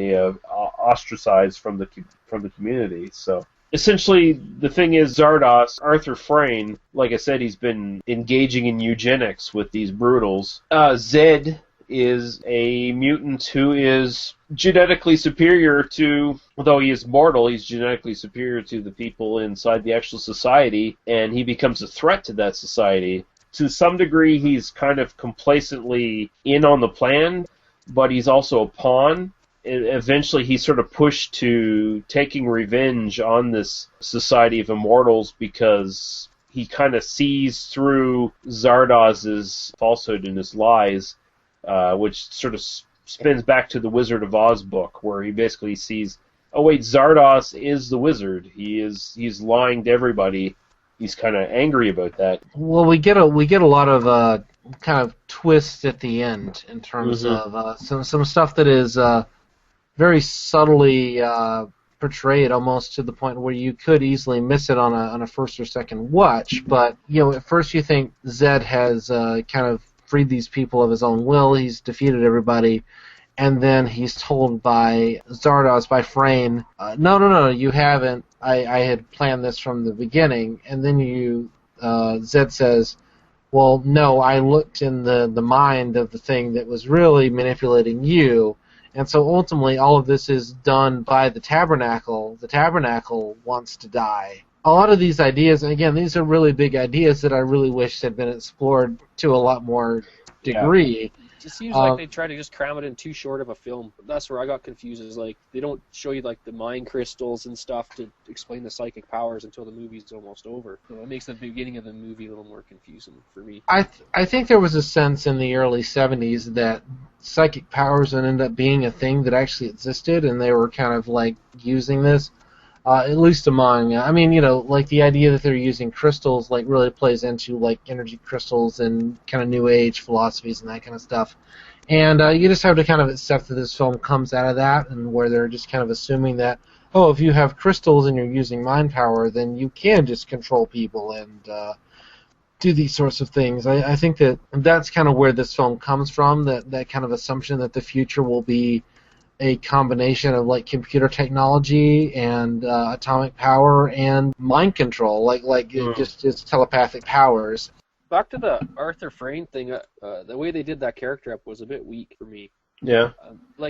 ostracized from the community. So essentially, the thing is, Zardoz, Arthur Frayne, like I said, he's been engaging in eugenics with these brutals. Zed is a mutant who is genetically superior to, although he is mortal, he's genetically superior to the people inside the actual society, and he becomes a threat to that society. To some degree, he's kind of complacently in on the plan, but he's also a pawn. Eventually, he's sort of pushed to taking revenge on this society of immortals because he kind of sees through Zardoz's falsehood and his lies, which sort of spins back to the Wizard of Oz book, where he basically sees, oh wait, Zardoz is the wizard. He's lying to everybody. He's kind of angry about that. Well, we get a lot of kind of twists at the end in terms of some stuff that is very subtly portrayed, almost to the point where you could easily miss it on a first or second watch. But at first you think Zed has kind of freed these people of his own will. He's defeated everybody, and then he's told by Zardoz, by Frayne, no, you haven't. I had planned this from the beginning. And then Zed says, well, no, I looked in the mind of the thing that was really manipulating you. And so ultimately all of this is done by the Tabernacle. The Tabernacle wants to die. A lot of these ideas, and again, these are really big ideas that I really wish had been explored to a lot more degree. It just seems like they try to just cram it in too short of a film. That's where I got confused, is like they don't show you like the mind crystals and stuff to explain the psychic powers until the movie's almost over. So it makes the beginning of the movie a little more confusing for me. I think there was a sense in the early 70s that psychic powers would end up being a thing that actually existed, and they were kind of like using this. At least among, like the idea that they're using crystals, like really plays into like energy crystals and kind of new age philosophies and that kind of stuff. And you just have to kind of accept that this film comes out of that, and where they're just kind of assuming that, oh, if you have crystals and you're using mind power, then you can just control people and do these sorts of things. I think that's kind of where this film comes from, that kind of assumption that the future will be a combination of like computer technology and atomic power and mind control, like just telepathic powers. Back to the Arthur Frayne thing, the way they did that character up was a bit weak for me. Yeah.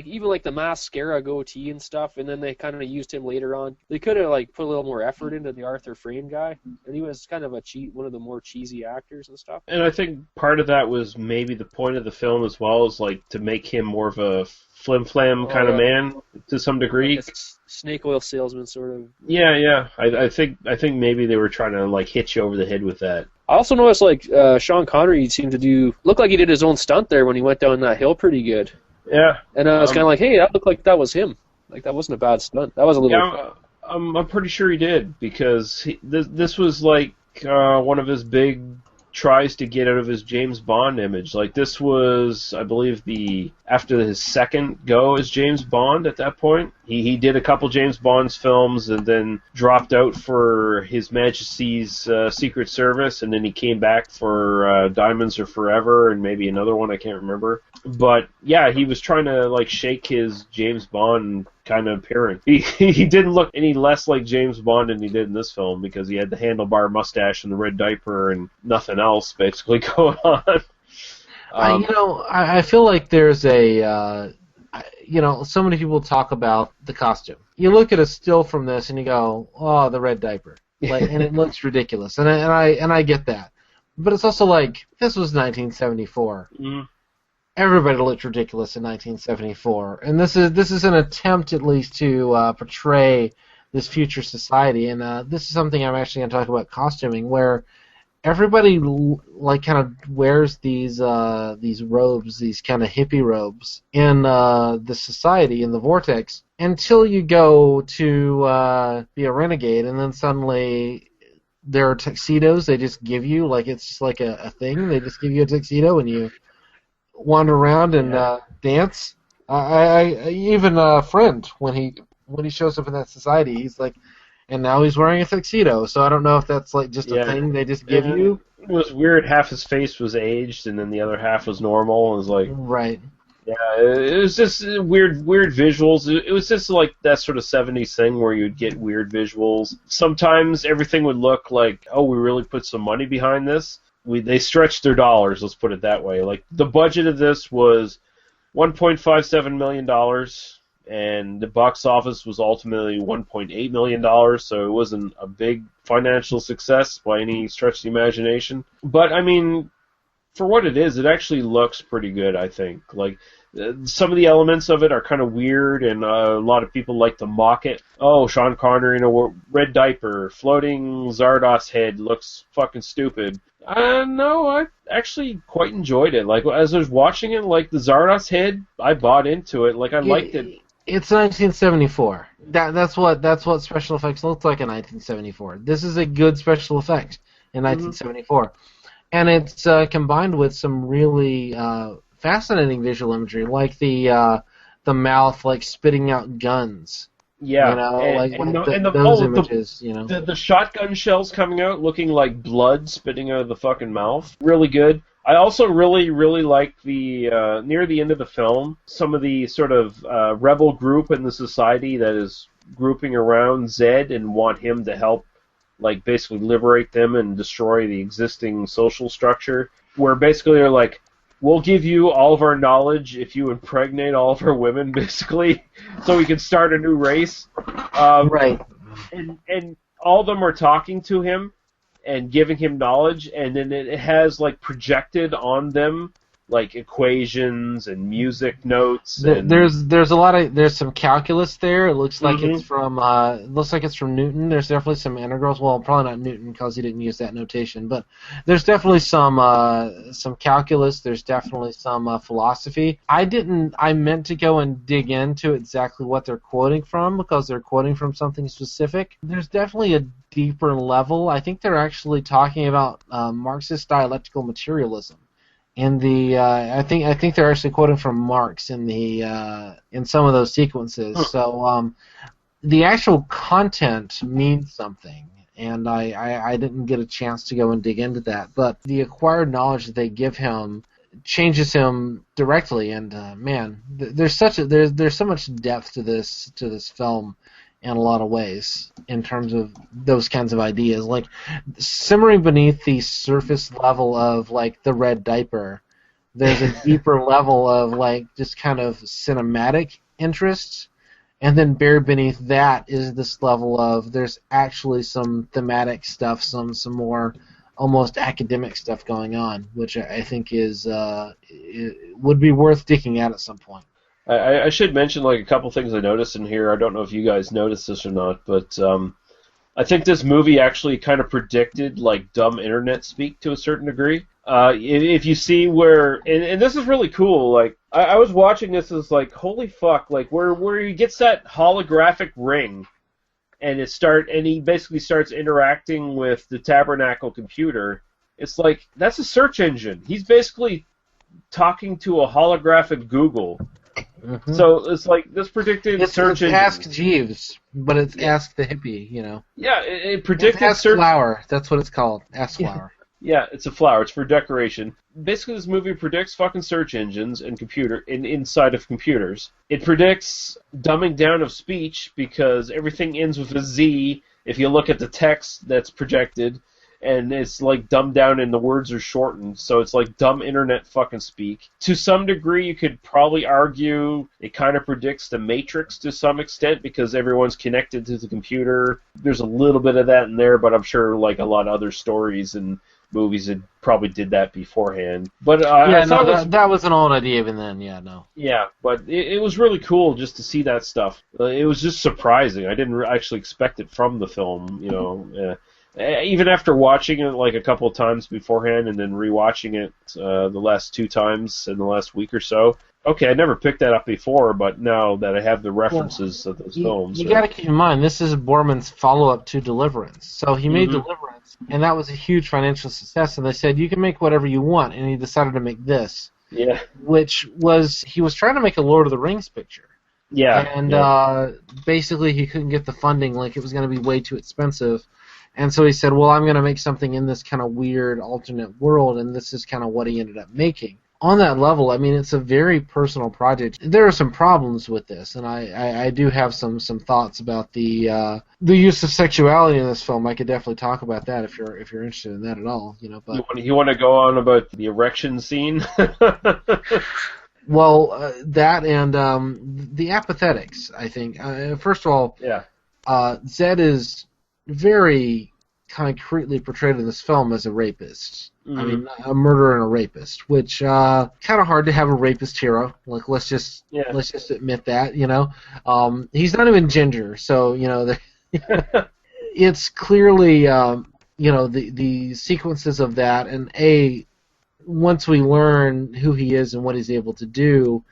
Even like the mascara goatee and stuff, and then they kind of used him later on. They could have like put a little more effort into the Arthur Frayne guy, and he was kind of one of the more cheesy actors and stuff. And I think part of that was maybe the point of the film as well, is like to make him more of a flim-flam kind of man to some degree. Like a snake oil salesman sort of. Yeah. I think maybe they were trying to like hit you over the head with that. I also noticed like Sean Connery seemed to looked like he did his own stunt there when he went down that hill pretty good. Yeah. And I was kind of like, hey, that looked like that was him. Like, that wasn't a bad stunt. That was a little... Yeah, I'm pretty sure he did, because this was like one of his big tries to get out of his James Bond image. Like, this was, I believe, after his second go as James Bond at that point. He did a couple James Bond films and then dropped out for His Majesty's Secret Service, and then he came back for Diamonds Are Forever and maybe another one, I can't remember. But yeah, he was trying to like shake his James Bond kind of appearance. He didn't look any less like James Bond than he did in this film, because he had the handlebar mustache and the red diaper and nothing else basically going on. I feel like there's a so many people talk about the costume. You look at a still from this and you go, oh, the red diaper, and it looks ridiculous, and I get that, but it's also like this was 1974. Mm. Everybody looked ridiculous in 1974, and this is an attempt at least to portray this future society, and this is something I'm actually going to talk about costuming, where everybody kind of wears these robes, these kind of hippie robes in the society, in the vortex, until you go to be a renegade, and then suddenly there are tuxedos they just give you, it's just like a thing. They just give you a tuxedo and you wander around and dance. I even a friend, when he shows up in that society, he's like, and now he's wearing a tuxedo, so I don't know if that's just a thing they just give you. It was weird. Half his face was aged, and then the other half was normal. It was like, right. Yeah, it was just weird visuals. It was just like that sort of 70s thing where you'd get weird visuals. Sometimes everything would look like, oh, we really put some money behind this. They stretched their dollars, let's put it that way. Like, the budget of this was $1.57 million, and the box office was ultimately $1.8 million, so it wasn't a big financial success by any stretch of the imagination. But, I mean, for what it is, it actually looks pretty good, I think. Like, some of the elements of it are kind of weird, and a lot of people like to mock it. Oh, Sean Connery in a red diaper, floating Zardoz head, looks fucking stupid. No, I actually quite enjoyed it. Like, as I was watching it, like, the Zardoz head, I bought into it. Like, I liked it. It's 1974. That's what special effects looked like in 1974. This is a good special effect in 1974. And it's combined with some really fascinating visual imagery, like the mouth, spitting out guns. Yeah, those images, The shotgun shells coming out looking like blood spitting out of the fucking mouth. Really good. I also really, really like the, near the end of the film, some of the sort of rebel group in the society that is grouping around Zed and want him to help, basically liberate them and destroy the existing social structure, where basically they're like, we'll give you all of our knowledge if you impregnate all of our women, basically, so we can start a new race. Right. And all of them are talking to him and giving him knowledge, and then it has, projected on them, equations and music notes. There's some calculus there. It looks like it's from Newton. There's definitely some integrals. Well, probably not Newton because he didn't use that notation, but there's definitely some calculus. There's definitely some philosophy. I meant to go and dig into exactly what they're quoting from, because they're quoting from something specific. There's definitely a deeper level. I think they're actually talking about Marxist dialectical materialism. And I think they're actually quoting from Marx in some of those sequences. So the actual content means something, and I didn't get a chance to go and dig into that. But the acquired knowledge that they give him changes him directly. And man, there's so much depth to this film in a lot of ways in terms of those kinds of ideas. Like, simmering beneath the surface level of, the red diaper, there's a deeper level of, just kind of cinematic interest, and then buried beneath that is this level of there's actually some thematic stuff, some more almost academic stuff going on, which I think would be worth digging at some point. I should mention a couple things I noticed in here. I don't know if you guys noticed this or not, but I think this movie actually kind of predicted dumb internet speak to a certain degree. If you see where, and this is really cool. I was watching this as holy fuck, where he gets that holographic ring, and he basically starts interacting with the Tabernacle computer. It's that's a search engine. He's basically talking to a holographic Google. Mm-hmm. So it's this predicted search engine. It's Ask Jeeves, but it's Ask the Hippie, Yeah, it predicted Ask search. Flower. That's what it's called. Ask Flower. Yeah, it's a flower. It's for decoration. Basically, this movie predicts fucking search engines and inside of computers. It predicts dumbing down of speech because everything ends with a Z if you look at the text that's projected. and it's like dumbed down and the words are shortened, so it's like dumb internet fucking speak. To some degree, you could probably argue it kind of predicts the Matrix to some extent because everyone's connected to the computer. There's a little bit of that in there, but I'm sure like a lot of other stories and movies that probably did that beforehand. But I thought that was an old idea even then. Yeah, no. Yeah, but it was really cool just to see that stuff. It was just surprising. I didn't actually expect it from the film, you know. Even after watching it like a couple of times beforehand and then rewatching it the last 2 times in the last week or so. Okay, I never picked that up before, but now that I have the references of those films. You got to keep in mind, this is Boorman's follow-up to Deliverance. So he made Deliverance, and that was a huge financial success, and they said, you can make whatever you want, and he decided to make this. Yeah. Which was, he was trying to make a Lord of the Rings picture. Yeah. And basically he couldn't get the funding, like it was going to be way too expensive. And so he said, well, I'm going to make something in this kind of weird alternate world, and this is kind of what he ended up making. On that level, I mean, it's a very personal project. There are some problems with this, and I do have some thoughts about the use of sexuality in this film. I could definitely talk about that if you're interested in that at all, you know. But you want to go on about the erection scene? Well, that and the apathetics, I think. First of all, Zed is very concretely portrayed in this film as a rapist. I mean, a murderer and a rapist, which kind of hard to have a rapist hero. Like, let's just admit that, you know. He's not even ginger, so you know, it's clearly you know, the sequences of that, and once we learn who he is and what he's able to do,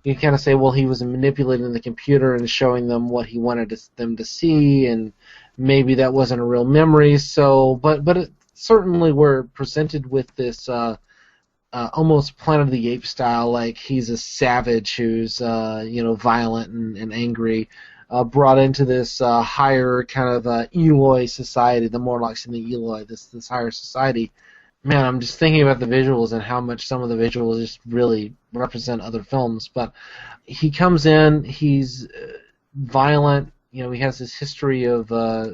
you kind of say, well, he was manipulating the computer and showing them what he wanted them to see, and maybe that wasn't a real memory. So, but it, certainly we're presented with this almost Planet of the Apes style, like he's a savage who's you know, violent and angry, brought into this higher kind of Eloi society, the Morlocks and the Eloi, this higher society. Man, I'm just thinking about the visuals and how much some of the visuals just really represent other films. But he comes in, he's violent, you know, he has this history of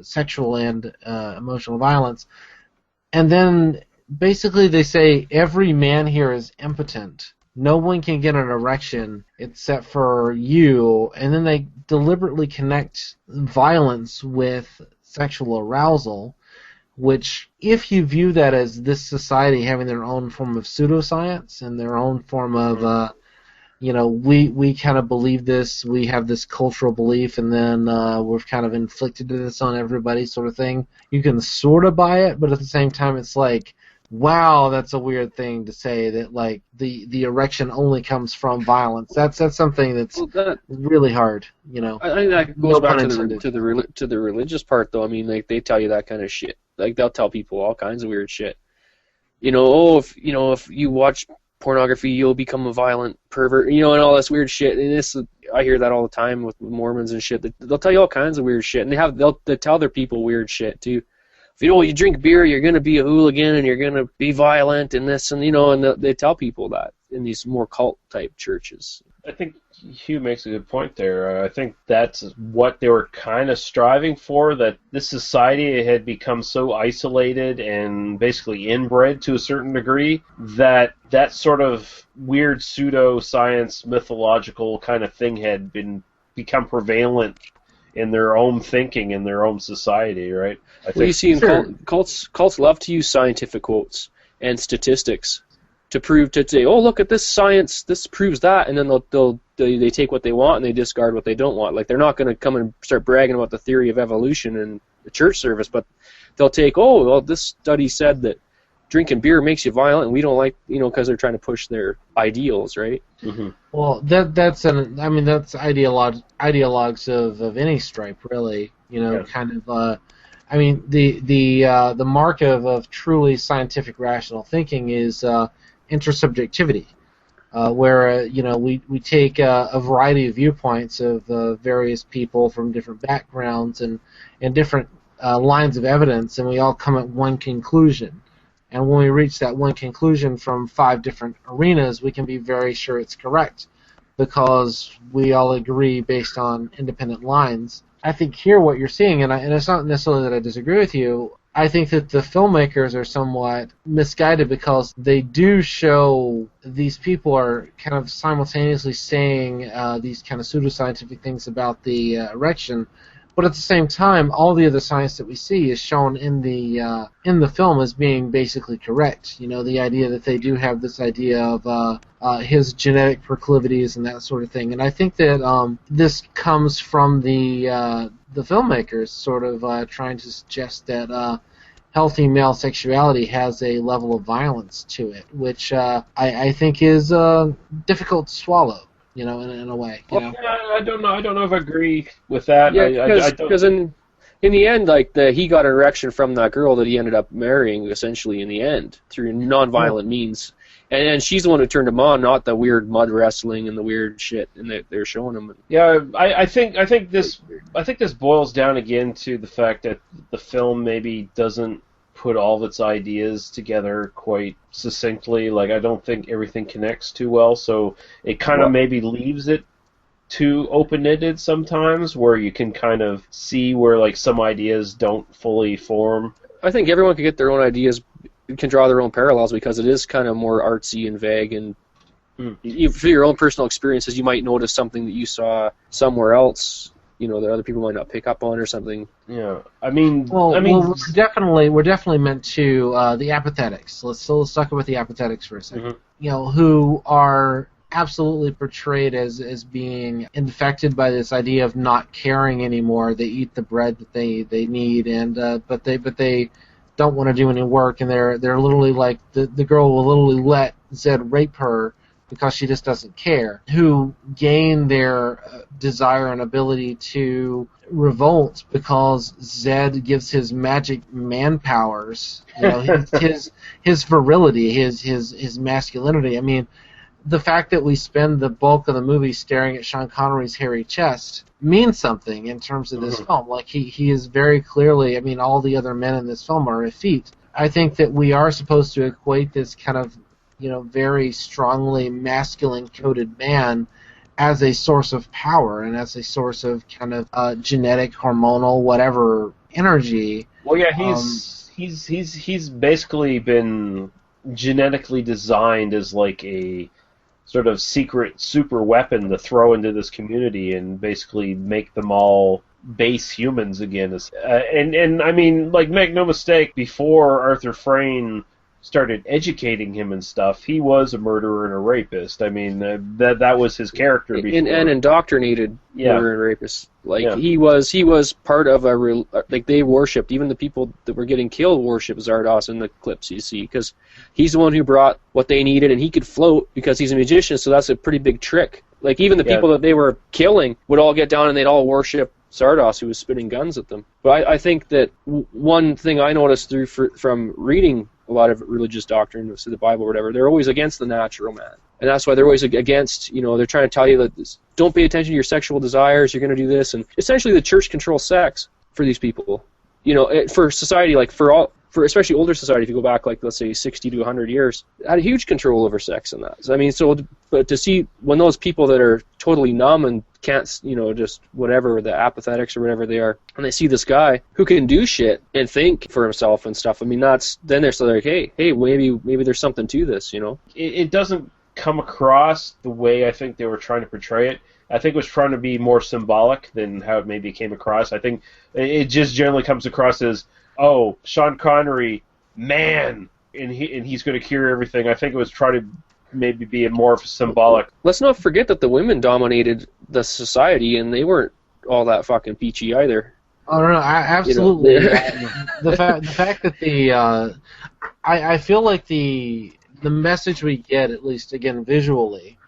sexual and emotional violence. And then basically they say every man here is impotent. No one can get an erection except for you. And then they deliberately connect violence with sexual arousal, which, if you view that as this society having their own form of pseudoscience and their own form of, you know, we kind of believe this, we have this cultural belief, and then we've kind of inflicted this on everybody sort of thing, you can sort of buy it, but at the same time it's like, wow, that's a weird thing to say, that like the erection only comes from violence. That's something that's really hard, you know. I think that goes back to the religious part, though. I mean, like, they tell you that kind of shit. Like, they'll tell people all kinds of weird shit. You know, if you watch pornography, you'll become a violent pervert. You know, and all this weird shit. And I hear that all the time with Mormons and shit. They'll tell you all kinds of weird shit, and they'll tell their people weird shit too. If you drink beer, you're gonna be a hooligan and you're gonna be violent and this, and you know, and they tell people that in these more cult type churches. I think Hugh makes a good point there. I think that's what they were kind of striving for, that this society had become so isolated and basically inbred to a certain degree that that sort of weird pseudo-science mythological kind of thing had become prevalent in their own thinking in their own society, right? You see, in cults love to use scientific quotes and statistics to say, oh, look at this science, this proves that, and then they take what they want and they discard what they don't want. Like, they're not going to come and start bragging about the theory of evolution in the church service, but they'll take, oh, well, this study said that drinking beer makes you violent, and we don't like, you know, because they're trying to push their ideals, right? Mm-hmm. Well, that's ideologues of any stripe, really. You know, kind of. I mean, the mark of truly scientific rational thinking is intersubjectivity, where you know, we take a variety of viewpoints of various people from different backgrounds and different lines of evidence, and we all come at one conclusion. And when we reach that one conclusion from 5 different arenas, we can be very sure it's correct, because we all agree based on independent lines. I think here what you're seeing, and it's not necessarily that I disagree with you, I think that the filmmakers are somewhat misguided because they do show these people are kind of simultaneously saying these kind of pseudoscientific things about the erection, but at the same time, all the other science that we see is shown in the film as being basically correct. You know, the idea that they do have this idea of his genetic proclivities and that sort of thing. And I think that this comes from the filmmakers sort of trying to suggest that healthy male sexuality has a level of violence to it, which I think is difficult to swallow. You know, in a way. You know? Yeah, I don't know if I agree with that. Yeah, because in the end, like he got an erection from that girl that he ended up marrying, essentially in the end through non-violent means, and she's the one who turned him on, not the weird mud wrestling and the weird shit, and they're showing him. Yeah, I think this boils down again to the fact that the film maybe doesn't put all of its ideas together quite succinctly. Like, I don't think everything connects too well, so it kind of maybe leaves it too open-ended sometimes, where you can kind of see where like some ideas don't fully form. I think everyone can get their own ideas, can draw their own parallels, because it is kind of more artsy and vague, and through your own personal experiences, you might notice something that you saw somewhere else, you know, that other people might not pick up on or something. Yeah, we're definitely meant to the apathetics. Let's talk about the apathetics for a second. Mm-hmm. You know, who are absolutely portrayed as being infected by this idea of not caring anymore. They eat the bread that they need, and but they don't want to do any work, and they're literally like the girl will literally let Zed rape her because she just doesn't care, who gain their desire and ability to revolt because Zed gives his magic man powers, you know, his virility, his masculinity. I mean, the fact that we spend the bulk of the movie staring at Sean Connery's hairy chest means something in terms of this film. Like, he is very clearly, I mean, all the other men in this film are effete. I think that we are supposed to equate this kind of, you know, very strongly masculine-coded man as a source of power and as a source of kind of genetic, hormonal, whatever energy. Well, yeah, he's basically been genetically designed as like a sort of secret super weapon to throw into this community and basically make them all base humans again. And I mean, like, make no mistake, before Arthur Frayne started educating him and stuff, he was a murderer and a rapist. I mean, that was his character before. And indoctrinated murderer and rapist. Like, he was part of like, they worshipped, even the people that were getting killed worshipped Zardoz in the clips you see, because he's the one who brought what they needed, and he could float because he's a magician, so that's a pretty big trick. Like, even the people that they were killing would all get down and they'd all worship Zardoz, who was spitting guns at them. But I think that one thing I noticed from reading a lot of religious doctrine, so the Bible or whatever, they're always against the natural man. And that's why they're always against, you know, they're trying to tell you that don't pay attention to your sexual desires, you're going to do this. And essentially the church controls sex for these people. You know, for society, like for especially older society, if you go back, like, let's say 60 to 100 years, had a huge control over sex and that. So, I mean, but to see when those people that are totally numb and can't, you know, just whatever, the apathetics or whatever they are, and they see this guy who can do shit and think for himself and stuff, I mean, then they're still like, hey, maybe there's something to this, you know? It doesn't come across the way I think they were trying to portray it. I think it was trying to be more symbolic than how it maybe came across. I think it just generally comes across as, oh, Sean Connery, man, and he's going to cure everything. I think it was trying to maybe be a more symbolic. Let's not forget that the women dominated the society, and they weren't all that fucking peachy either. Oh no, absolutely. You know? the fact that I feel like the message we get, at least again visually,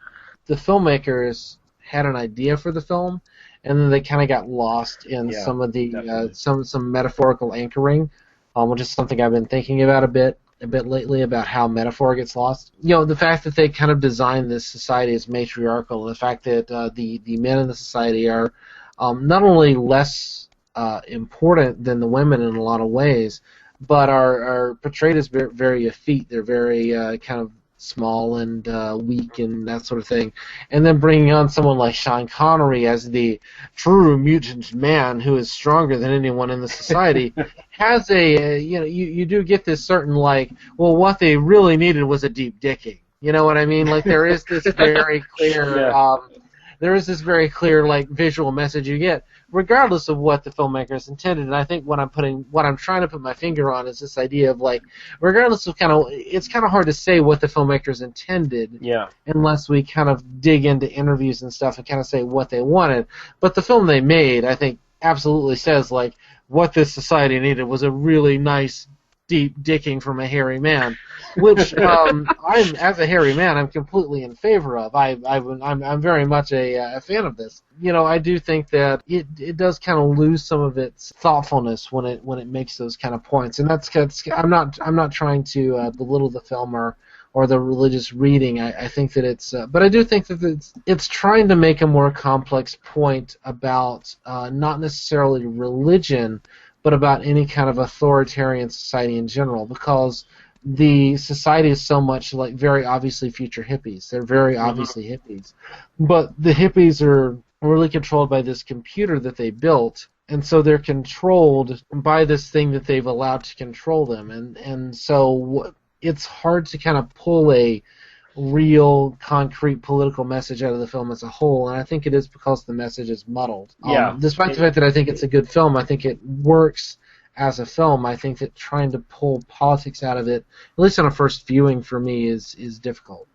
the filmmakers had an idea for the film, and then they kind of got lost in some of the some metaphorical anchoring, which is something I've been thinking about a bit lately, about how metaphor gets lost. You know, the fact that they kind of designed this society as matriarchal, and the fact that the men in the society are not only less important than the women in a lot of ways, but are portrayed as very, very effete. They're very kind of small and weak and that sort of thing, and then bringing on someone like Sean Connery as the true mutant man who is stronger than anyone in the society has you do get this certain like, well, what they really needed was a deep dicking. You know what I mean? Like there is this very clear like visual message you get, regardless of what the filmmakers intended. And I think what I'm trying to put my finger on is this idea of like, regardless of it's kind of hard to say what the filmmakers intended, unless we kind of dig into interviews and stuff and kind of say what they wanted. But the film they made, I think, absolutely says like what this society needed was a really nice deep dicking from a hairy man, which as a hairy man, I'm completely in favor of. I'm very much a fan of this. You know, I do think that it does kind of lose some of its thoughtfulness when it makes those kind of points, and that's I'm not trying to belittle the film or the religious reading. I think that but I do think that it's trying to make a more complex point about not necessarily religion, but about any kind of authoritarian society in general, because the society is so much like very obviously future hippies. They're very obviously hippies. But the hippies are really controlled by this computer that they built, and so they're controlled by this thing that they've allowed to control them. And so it's hard to kind of pull a real concrete political message out of the film as a whole, and I think it is because the message is muddled. Despite the fact that I think it's a good film, I think it works as a film. I think that trying to pull politics out of it, at least on a first viewing for me, is difficult.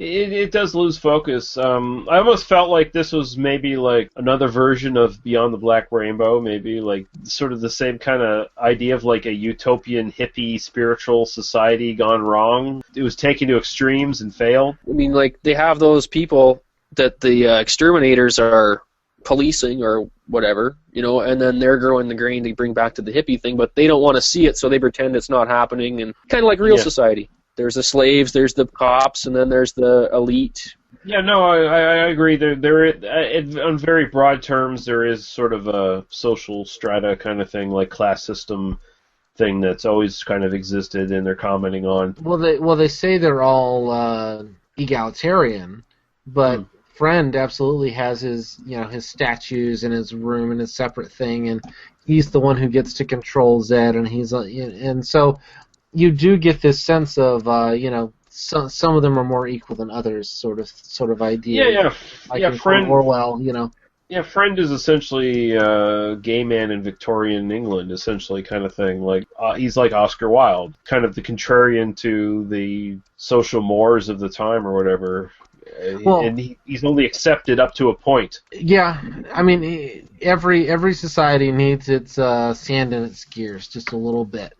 It does lose focus. I almost felt like this was maybe like another version of Beyond the Black Rainbow, maybe like sort of the same kind of idea of like a utopian hippie spiritual society gone wrong. It was taken to extremes and failed. I mean, like they have those people that the exterminators are policing or whatever, you know, and then they're growing the grain to bring back to the hippie thing, but they don't want to see it, so they pretend it's not happening, and kind of like real society. There's the slaves, there's the cops, and then there's the elite. Yeah, no, I agree. On very broad terms, there is sort of a social strata kind of thing, like class system thing that's always kind of existed, and they're commenting on. Well, they say they're all egalitarian, but Friend absolutely has his statues in his room and his separate thing, and he's the one who gets to control Zed, and so. You do get this sense of, some of them are more equal than others, sort of idea. Friend. Orwell, Yeah, Friend is essentially a gay man in Victorian England, essentially, kind of thing. Like he's like Oscar Wilde, kind of the contrarian to the social mores of the time or whatever. Well, and he's only accepted up to a point. Yeah, I mean, every society needs its sand in its gears, just a little bit.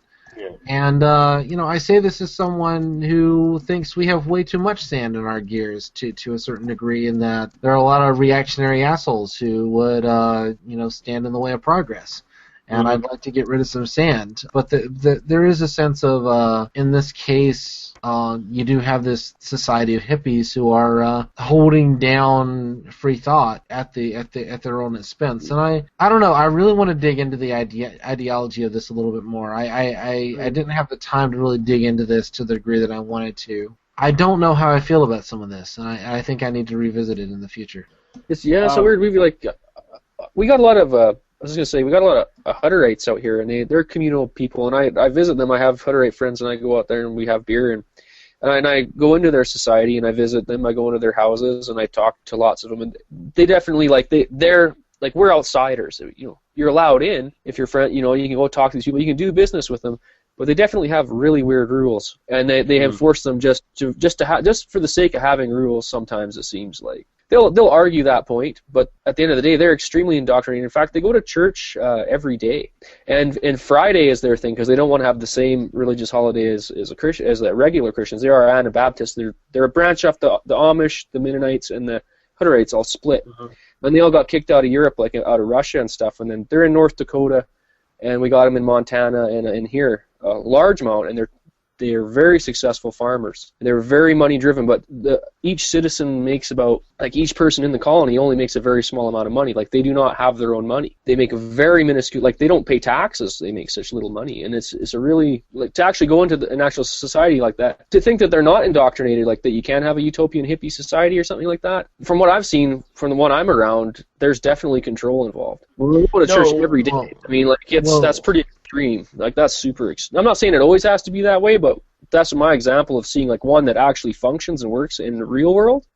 And, I say this as someone who thinks we have way too much sand in our gears to a certain degree, in that there are a lot of reactionary assholes who would, stand in the way of progress. And I'd like to get rid of some sand. But there is a sense of, in this case, you do have this society of hippies who are holding down free thought at their own expense. And I don't know. I really want to dig into the ideology of this a little bit more. I didn't have the time to really dig into this to the degree that I wanted to. I don't know how I feel about some of this, and I think I need to revisit it in the future. It's so weird. We got a lot of. I was going to say, we got a lot of Hutterites out here, and they're communal people, and I visit them. I have Hutterite friends, and I go out there, and we have beer, and I go into their society, and I visit them. I go into their houses, and I talk to lots of them, and they definitely, they're like, we're outsiders. You're allowed in if you're friend. You can go talk to these people. You can do business with them, but they definitely have really weird rules, and they enforce them just for the sake of having rules. Sometimes it seems like. They'll argue that point, but at the end of the day, they're extremely indoctrinated. In fact, they go to church every day, and Friday is their thing because they don't want to have the same religious holiday as the regular Christians. They are Anabaptists. They're a branch off the Amish, the Mennonites, and the Hutterites all split, and they all got kicked out of Europe, like out of Russia and stuff. And then they're in North Dakota, and we got them in Montana and in here, a large amount, and they're very successful farmers. They're very money driven, but each citizen makes about, like, each person in the colony only makes a very small amount of money. Like, they do not have their own money. They make a very minuscule, like, they don't pay taxes. They make such little money, and it's a really, like, to actually go into an actual society like that, to think that they're not indoctrinated, like that you can't have a utopian hippie society or something like that. From what I've seen, from the one I'm around, there's definitely control involved. We go to church every day. I mean, like, that's pretty extreme. Like, that's super. I'm not saying it always has to be that way, but that's my example of seeing, like, one that actually functions and works in the real world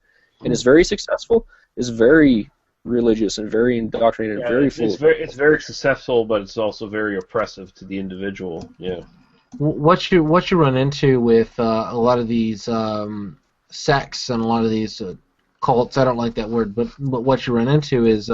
and is very successful, is very religious and very indoctrinated and very full. It's very successful, but it's also very oppressive to the individual. Yeah. What you run into with a lot of these sects and a lot of these cults, I don't like that word, but what you run into is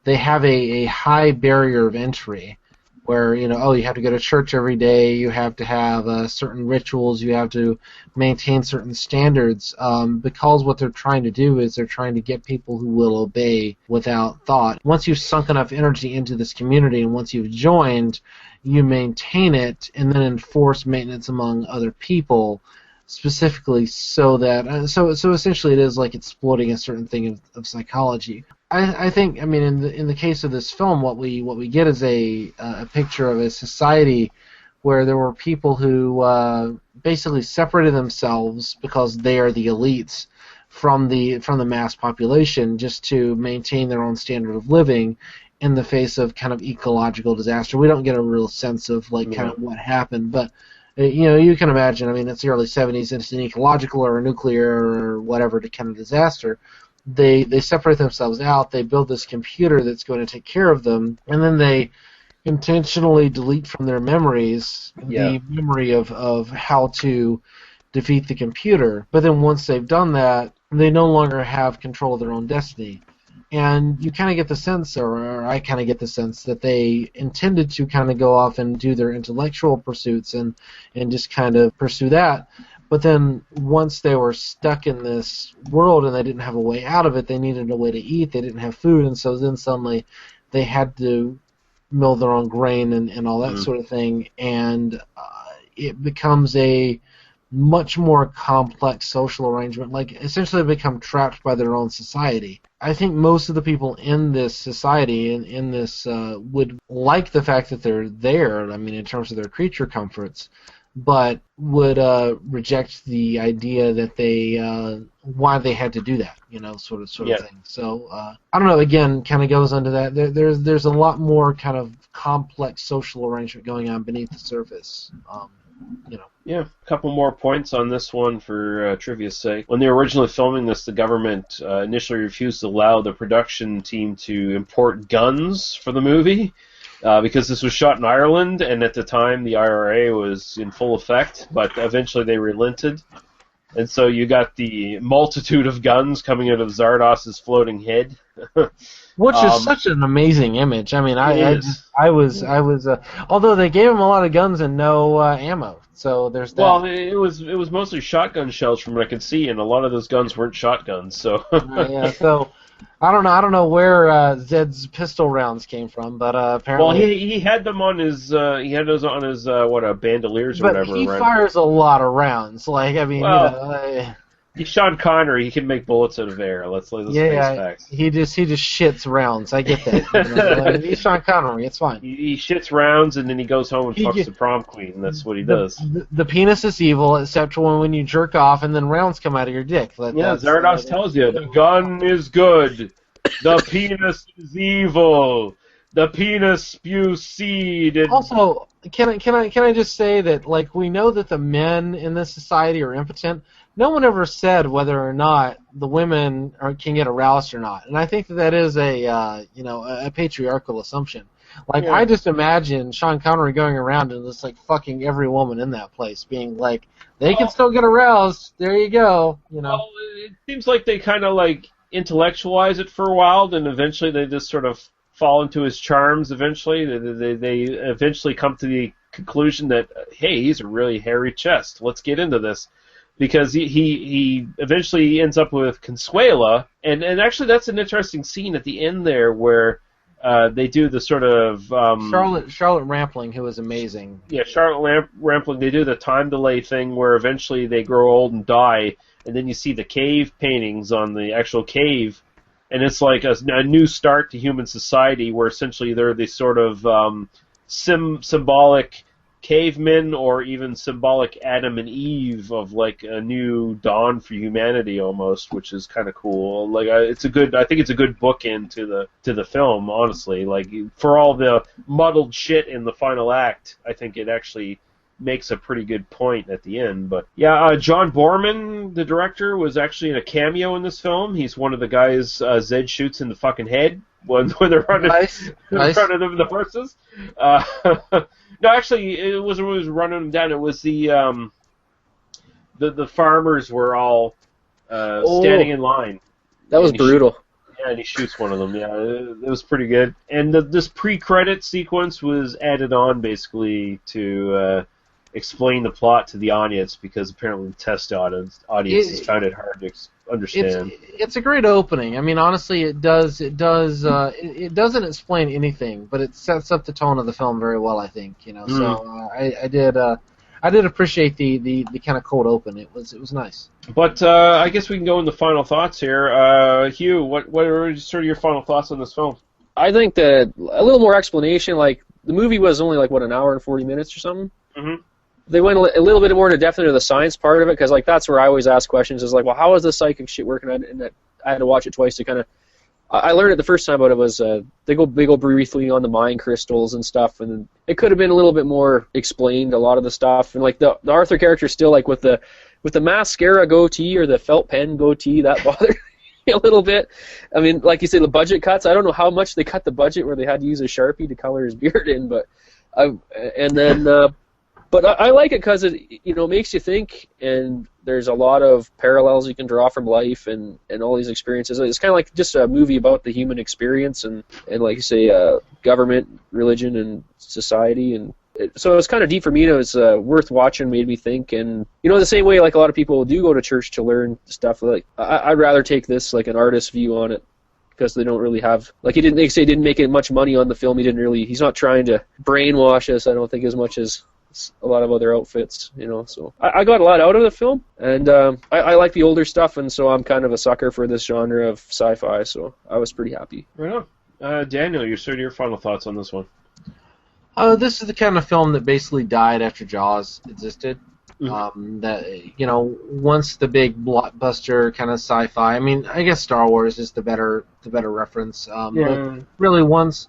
they have a high barrier of entry, where, you have to go to church every day, you have to have certain rituals, you have to maintain certain standards, because what they're trying to do is they're trying to get people who will obey without thought. Once you've sunk enough energy into this community and once you've joined, you maintain it and then enforce maintenance among other people, specifically so that so essentially it is like exploiting a certain thing of psychology. I think, I mean, in the case of this film, what we get is a picture of a society where there were people who basically separated themselves because they are the elites from the mass population, just to maintain their own standard of living in the face of kind of ecological disaster. We don't get a real sense of kind of what happened, but you can imagine. I mean, it's the early 70s. It's an ecological or a nuclear or whatever kind of disaster. They separate themselves out. They build this computer that's going to take care of them, and then they intentionally delete from their memories the memory of how to defeat the computer. But then once they've done that, they no longer have control of their own destiny. And you kind of get the sense, or I kind of get the sense, that they intended to kind of go off and do their intellectual pursuits and just kind of pursue that. But then once they were stuck in this world and they didn't have a way out of it, they needed a way to eat, they didn't have food, and so then suddenly they had to mill their own grain and all that sort of thing, and it becomes a much more complex social arrangement. Like, essentially they become trapped by their own society. I think most of the people in this society, in this, would like the fact that they're there, I mean, in terms of their creature comforts, but would reject the idea that they why they had to do that, sort of thing. So I don't know. Again, kind of goes into that. There's a lot more kind of complex social arrangement going on beneath the surface. Yeah, a couple more points on this one for trivia's sake. When they were originally filming this, the government initially refused to allow the production team to import guns for the movie. Because this was shot in Ireland, and at the time the IRA was in full effect, but eventually they relented. And so you got the multitude of guns coming out of Zardoz's floating head. Which is such an amazing image. I mean, I was although they gave him a lot of guns and no ammo, so there's that. Well, it was mostly shotgun shells from what I could see, and a lot of those guns weren't shotguns, so. So I don't know where Zed's pistol rounds came from, but apparently. Well, he had them on his those on his bandoliers or whatever. But he fires a lot of rounds. Like, I mean, he's Sean Connery. He can make bullets out of air. Let's face facts. He just shits rounds. I get that. He's Sean Connery. It's fine. He shits rounds and then he goes home and fucks the prom queen. That's what he does. The penis is evil, except when you jerk off and then rounds come out of your dick. Zardoz tells you the gun is good. The penis is evil. The penis spews seed. And also, can I just say that, like, we know that the men in this society are impotent. No one ever said whether or not the women can get aroused or not, and I think that is a patriarchal assumption. Like, I just imagine Sean Connery going around and just like fucking every woman in that place, being like, they can still get aroused. There you go. Well, it seems like they kind of like intellectualize it for a while, and eventually they just sort of fall into his charms. Eventually, they eventually come to the conclusion that, hey, he's a really hairy chest. Let's get into this. Because he eventually ends up with Consuela, and actually that's an interesting scene at the end there where they do the sort of Charlotte Rampling, who was amazing. Yeah, Charlotte Rampling. They do the time delay thing where eventually they grow old and die, and then you see the cave paintings on the actual cave, and it's like a new start to human society, where essentially they're the sort of symbolic cavemen, or even symbolic Adam and Eve of like a new dawn for humanity almost, which is kind of cool. Like I think it's a good bookend to the film, honestly. Like for all the muddled shit in the final act, I think it actually makes a pretty good point at the end. But yeah, John Boorman, the director, was actually in a cameo in this film. He's one of the guys Zed shoots in the fucking head when they're running in front of them in the horses. No, actually, it wasn't who was running them down. It was the farmers were all standing in line. That was brutal. Yeah, and he shoots one of them. Yeah, it was pretty good. And this pre-credit sequence was added on basically to explain the plot to the audience, because apparently the test audiences found it hard to understand. It's a great opening. I mean, honestly, it doesn't explain anything, but it sets up the tone of the film very well, I think. So I did appreciate the kind of cold open. It was nice. But I guess we can go into final thoughts here. Hugh, what are sort of your final thoughts on this film? I think that a little more explanation. Like the movie was only like an hour and 40 minutes or something. Mm-hmm. They went a little bit more into depth into the science part of it, because like that's where I always ask questions. Is like, well, how is the psychic shit working? And I had to watch it twice to kind of. I learned it the first time, but it was they go briefly on the mind crystals and stuff, and it could have been a little bit more explained, a lot of the stuff. And like the Arthur character still like with the mascara goatee or the felt pen goatee, that bothered me a little bit. I mean, like you say, the budget cuts. I don't know how much they cut the budget where they had to use a Sharpie to color his beard in, but But I like it because it makes you think, and there's a lot of parallels you can draw from life and all these experiences. It's kind of like just a movie about the human experience and like you say, government, religion, and society. And so it's kind of deep for me. It was worth watching, made me think. And the same way like a lot of people do go to church to learn stuff. Like I'd rather take this like an artist's view on it, because they don't really have like he didn't make it much money on the film. He's not trying to brainwash us, I don't think, as much as a lot of other outfits, so I got a lot out of the film, and I like the older stuff, and so I'm kind of a sucker for this genre of sci-fi, so I was pretty happy. Right on. Daniel, your final thoughts on this one? This is the kind of film that basically died after Jaws existed. Mm-hmm. That once the big blockbuster kind of sci-fi, I mean, I guess Star Wars is the better reference. But really, once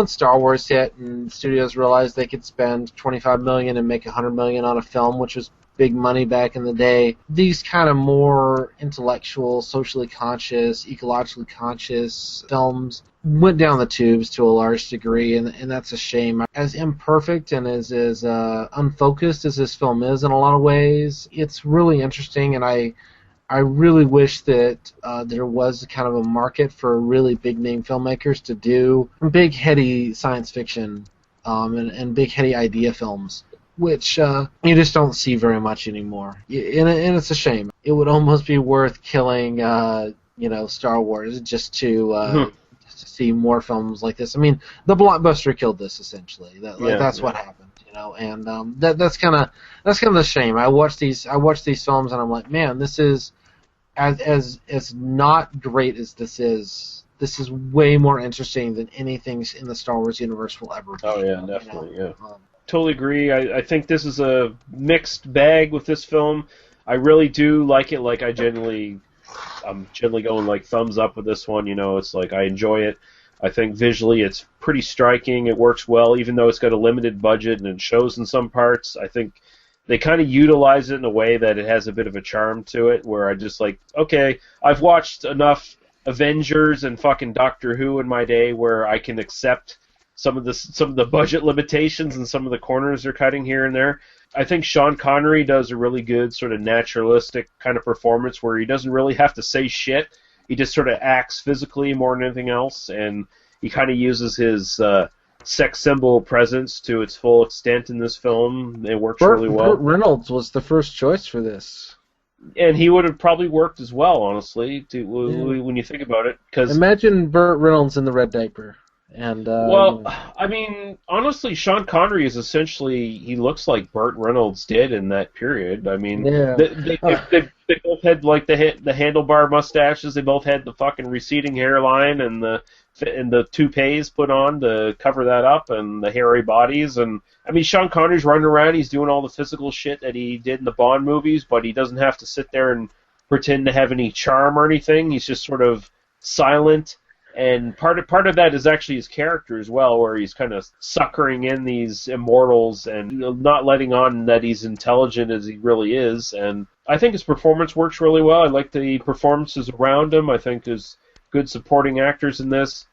Star Wars hit and studios realized they could spend $25 million and make $100 million on a film, which was big money back in the day, these kind of more intellectual, socially conscious, ecologically conscious films went down the tubes to a large degree, and that's a shame. As imperfect and as unfocused as this film is in a lot of ways, it's really interesting, and I really wish that there was kind of a market for really big-name filmmakers to do big, heady science fiction and big, heady idea films, which you just don't see very much anymore. And it's a shame. It would almost be worth killing, Star Wars just to see more films like this. I mean, the blockbuster killed this essentially. That's what happened. And that's kind of the shame. I watch these films and I'm like, man, this is as not great as this is way more interesting than anything in the Star Wars universe will ever be. Oh yeah, definitely, yeah. Totally agree. I think this is a mixed bag with this film. I really do like it. Like I'm generally going like thumbs up with this one. It's like I enjoy it. I think visually it's pretty striking. It works well, even though it's got a limited budget and it shows in some parts. I think they kind of utilize it in a way that it has a bit of a charm to it, where I just like, okay, I've watched enough Avengers and fucking Doctor Who in my day where I can accept some of the budget limitations and some of the corners they're cutting here and there. I think Sean Connery does a really good sort of naturalistic kind of performance where he doesn't really have to say shit. He just sort of acts physically more than anything else, and he kind of uses his sex symbol presence to its full extent in this film. It works really well. Burt Reynolds was the first choice for this. And he would have probably worked as well, honestly, when you think about it. 'Cause imagine Burt Reynolds in the red diaper. And well, I mean, honestly, Sean Connery is essentially, he looks like Burt Reynolds did in that period. I mean, yeah. they both had like the handlebar mustaches. They both had the fucking receding hairline and the toupees put on to cover that up, and the hairy bodies. And I mean, Sean Connery's running around. He's doing all the physical shit that he did in the Bond movies, but he doesn't have to sit there and pretend to have any charm or anything. He's just sort of silent. And part of that is actually his character as well, where he's kind of suckering in these immortals and not letting on that he's intelligent as he really is. And I think his performance works really well. I like the performances around him. I think there's good supporting actors in this.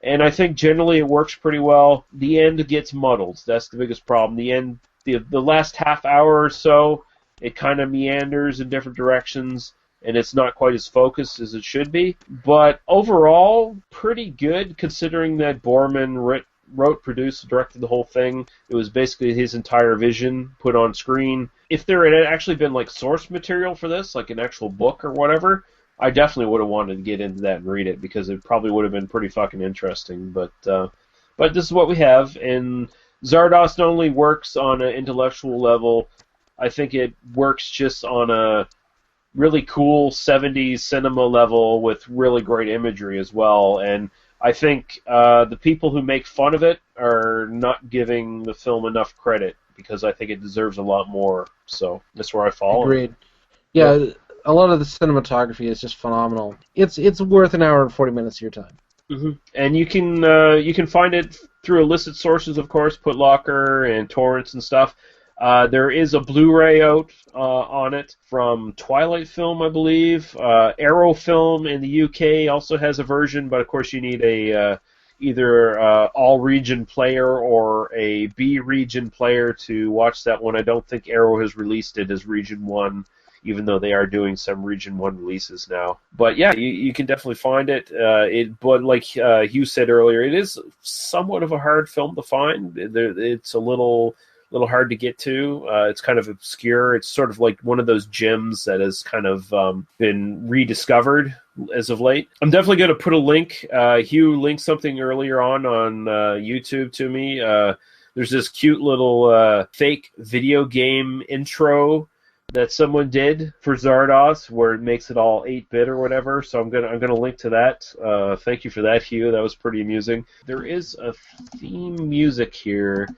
And I think generally it works pretty well. The end gets muddled. That's the biggest problem. The end, the last half hour or so, it kind of meanders in different directions, and it's not quite as focused as it should be. But overall, pretty good, considering that Boorman wrote, produced, directed the whole thing. It was basically his entire vision put on screen. If there had actually been like source material for this, like an actual book or whatever, I definitely would have wanted to get into that and read it, because it probably would have been pretty fucking interesting. But this is what we have, and Zardoz not only works on an intellectual level, I think it works just on a really cool 70s cinema level with really great imagery as well. And I think the people who make fun of it are not giving the film enough credit, because I think it deserves a lot more. So that's where I fall. Agreed. Yeah, a lot of the cinematography is just phenomenal. It's worth an hour and 40 minutes of your time. Mm-hmm. And you can find it through illicit sources, of course, Putlocker and torrents and stuff. There is a Blu-ray out on it from Twilight Film, I believe. Arrow Film in the UK also has a version, but of course you need a either all-region player or a B-region player to watch that one. I don't think Arrow has released it as Region 1, even though they are doing some Region 1 releases now. But yeah, you can definitely find it. But like Hugh said earlier, it is somewhat of a hard film to find. It's a little hard to get to. It's kind of obscure. It's sort of like one of those gems that has kind of been rediscovered as of late. I'm definitely going to put a link. Hugh linked something earlier on YouTube to me. There's this cute little fake video game intro that someone did for Zardoz, where it makes it all 8-bit or whatever. So I'm gonna link to that. Thank you for that, Hugh. That was pretty amusing. There is a theme music here.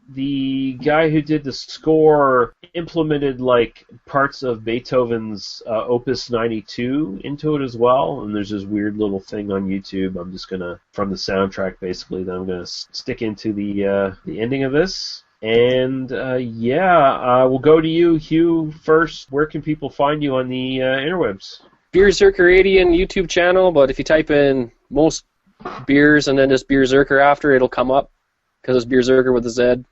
The guy who did the score implemented like parts of Beethoven's Opus 92 into it as well, and there's this weird little thing on YouTube. I'm just gonna, from the soundtrack basically, that I'm gonna stick into the ending of this. And we'll go to you, Hugh, first. Where can people find you on the interwebs? Beerzerker 80 YouTube channel, but if you type in most beers and then just Beerzerker after, it'll come up, because it's Beerzerker with a Z.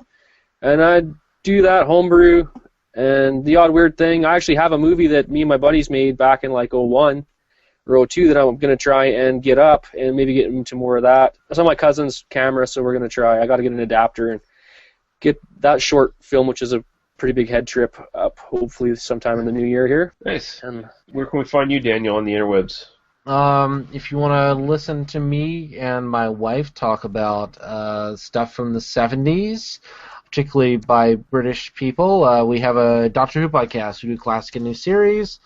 And I do that homebrew, and the odd weird thing, I actually have a movie that me and my buddies made back in like 01 or 02 that I'm going to try and get up and maybe get into more of that. It's on my cousin's camera, so we're going to try. I got to get an adapter and get that short film, which is a pretty big head trip, up hopefully sometime in the new year here. Nice. And where can we find you, Daniel, on the interwebs? If you want to listen to me and my wife talk about stuff from the 70s, particularly by British people, we have a Doctor Who podcast. We do classic and new series.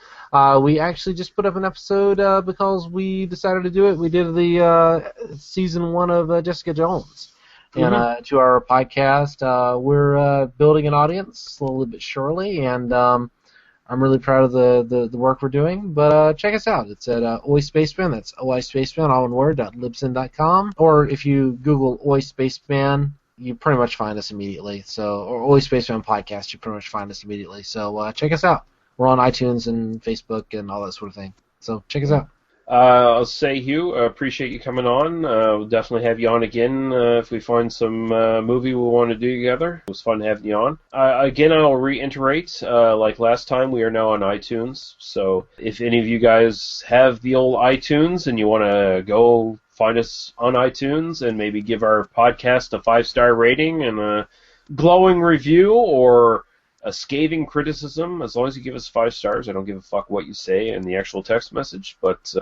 We actually just put up an episode because we decided to do it. We did the season 1 of Jessica Jones. And to our podcast, we're building an audience slowly but surely, and I'm really proud of the work we're doing. But check us out. It's at Oi Spaceman. That's OI Spaceman, all one word, .libsyn.com. Or if you Google Oi Spaceman, you pretty much find us immediately. Or Oi Spaceman Podcast, you pretty much find us immediately. So check us out. We're on iTunes and Facebook and all that sort of thing. So check us out. I'll say, Hugh, appreciate you coming on. We'll definitely have you on again if we find some movie we want to do together. It was fun having you on. Again, I'll reiterate, like last time, we are now on iTunes. So if any of you guys have the old iTunes and you want to go find us on iTunes and maybe give our podcast a 5-star rating and a glowing review or a scathing criticism, as long as you give us 5 stars. I don't give a fuck what you say in the actual text message, but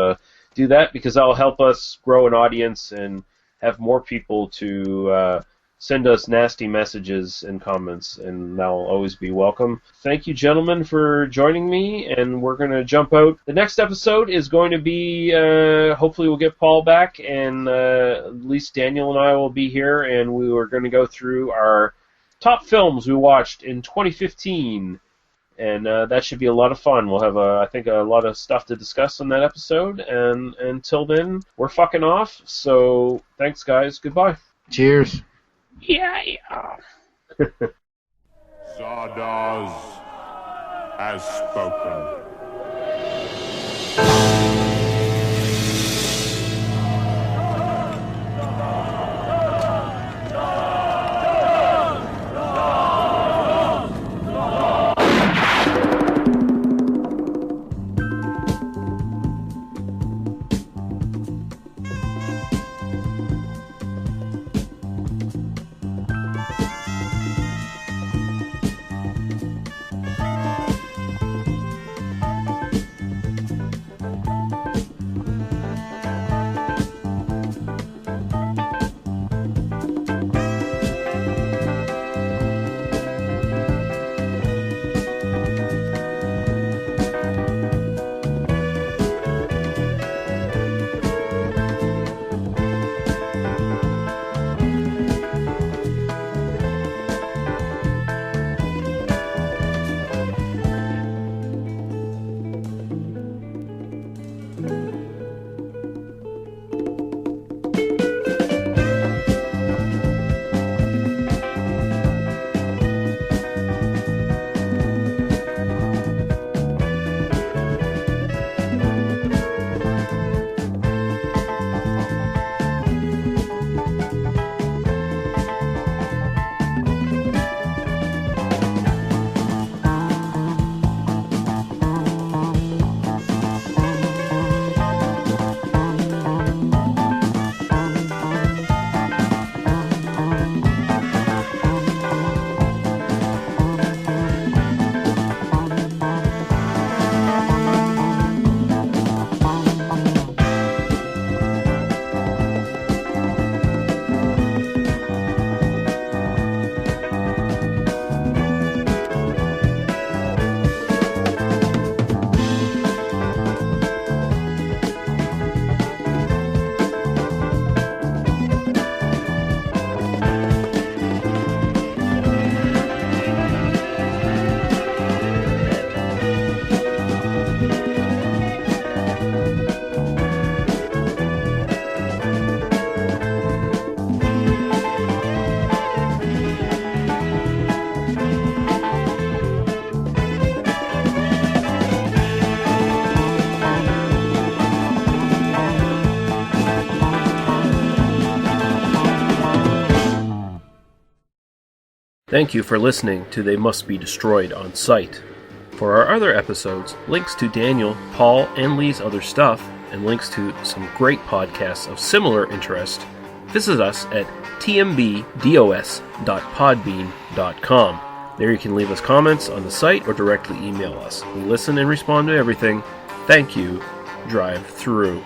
do that, because that'll help us grow an audience and have more people to send us nasty messages and comments, and that'll always be welcome. Thank you, gentlemen, for joining me, and we're going to jump out. The next episode is going to be, hopefully we'll get Paul back, and at least Daniel and I will be here, and we are going to go through our top films we watched in 2015, and that should be a lot of fun. We'll have, I think, a lot of stuff to discuss on that episode, and until then, we're fucking off, so thanks, guys. Goodbye. Cheers. Yeah. Zardoz has spoken. Thank you for listening to They Must Be Destroyed on Sight. For our other episodes, links to Daniel, Paul, and Lee's other stuff, and links to some great podcasts of similar interest, visit us at tmbdos.podbean.com. There you can leave us comments on the site or directly email us. We listen and respond to everything. Thank you. Drive through.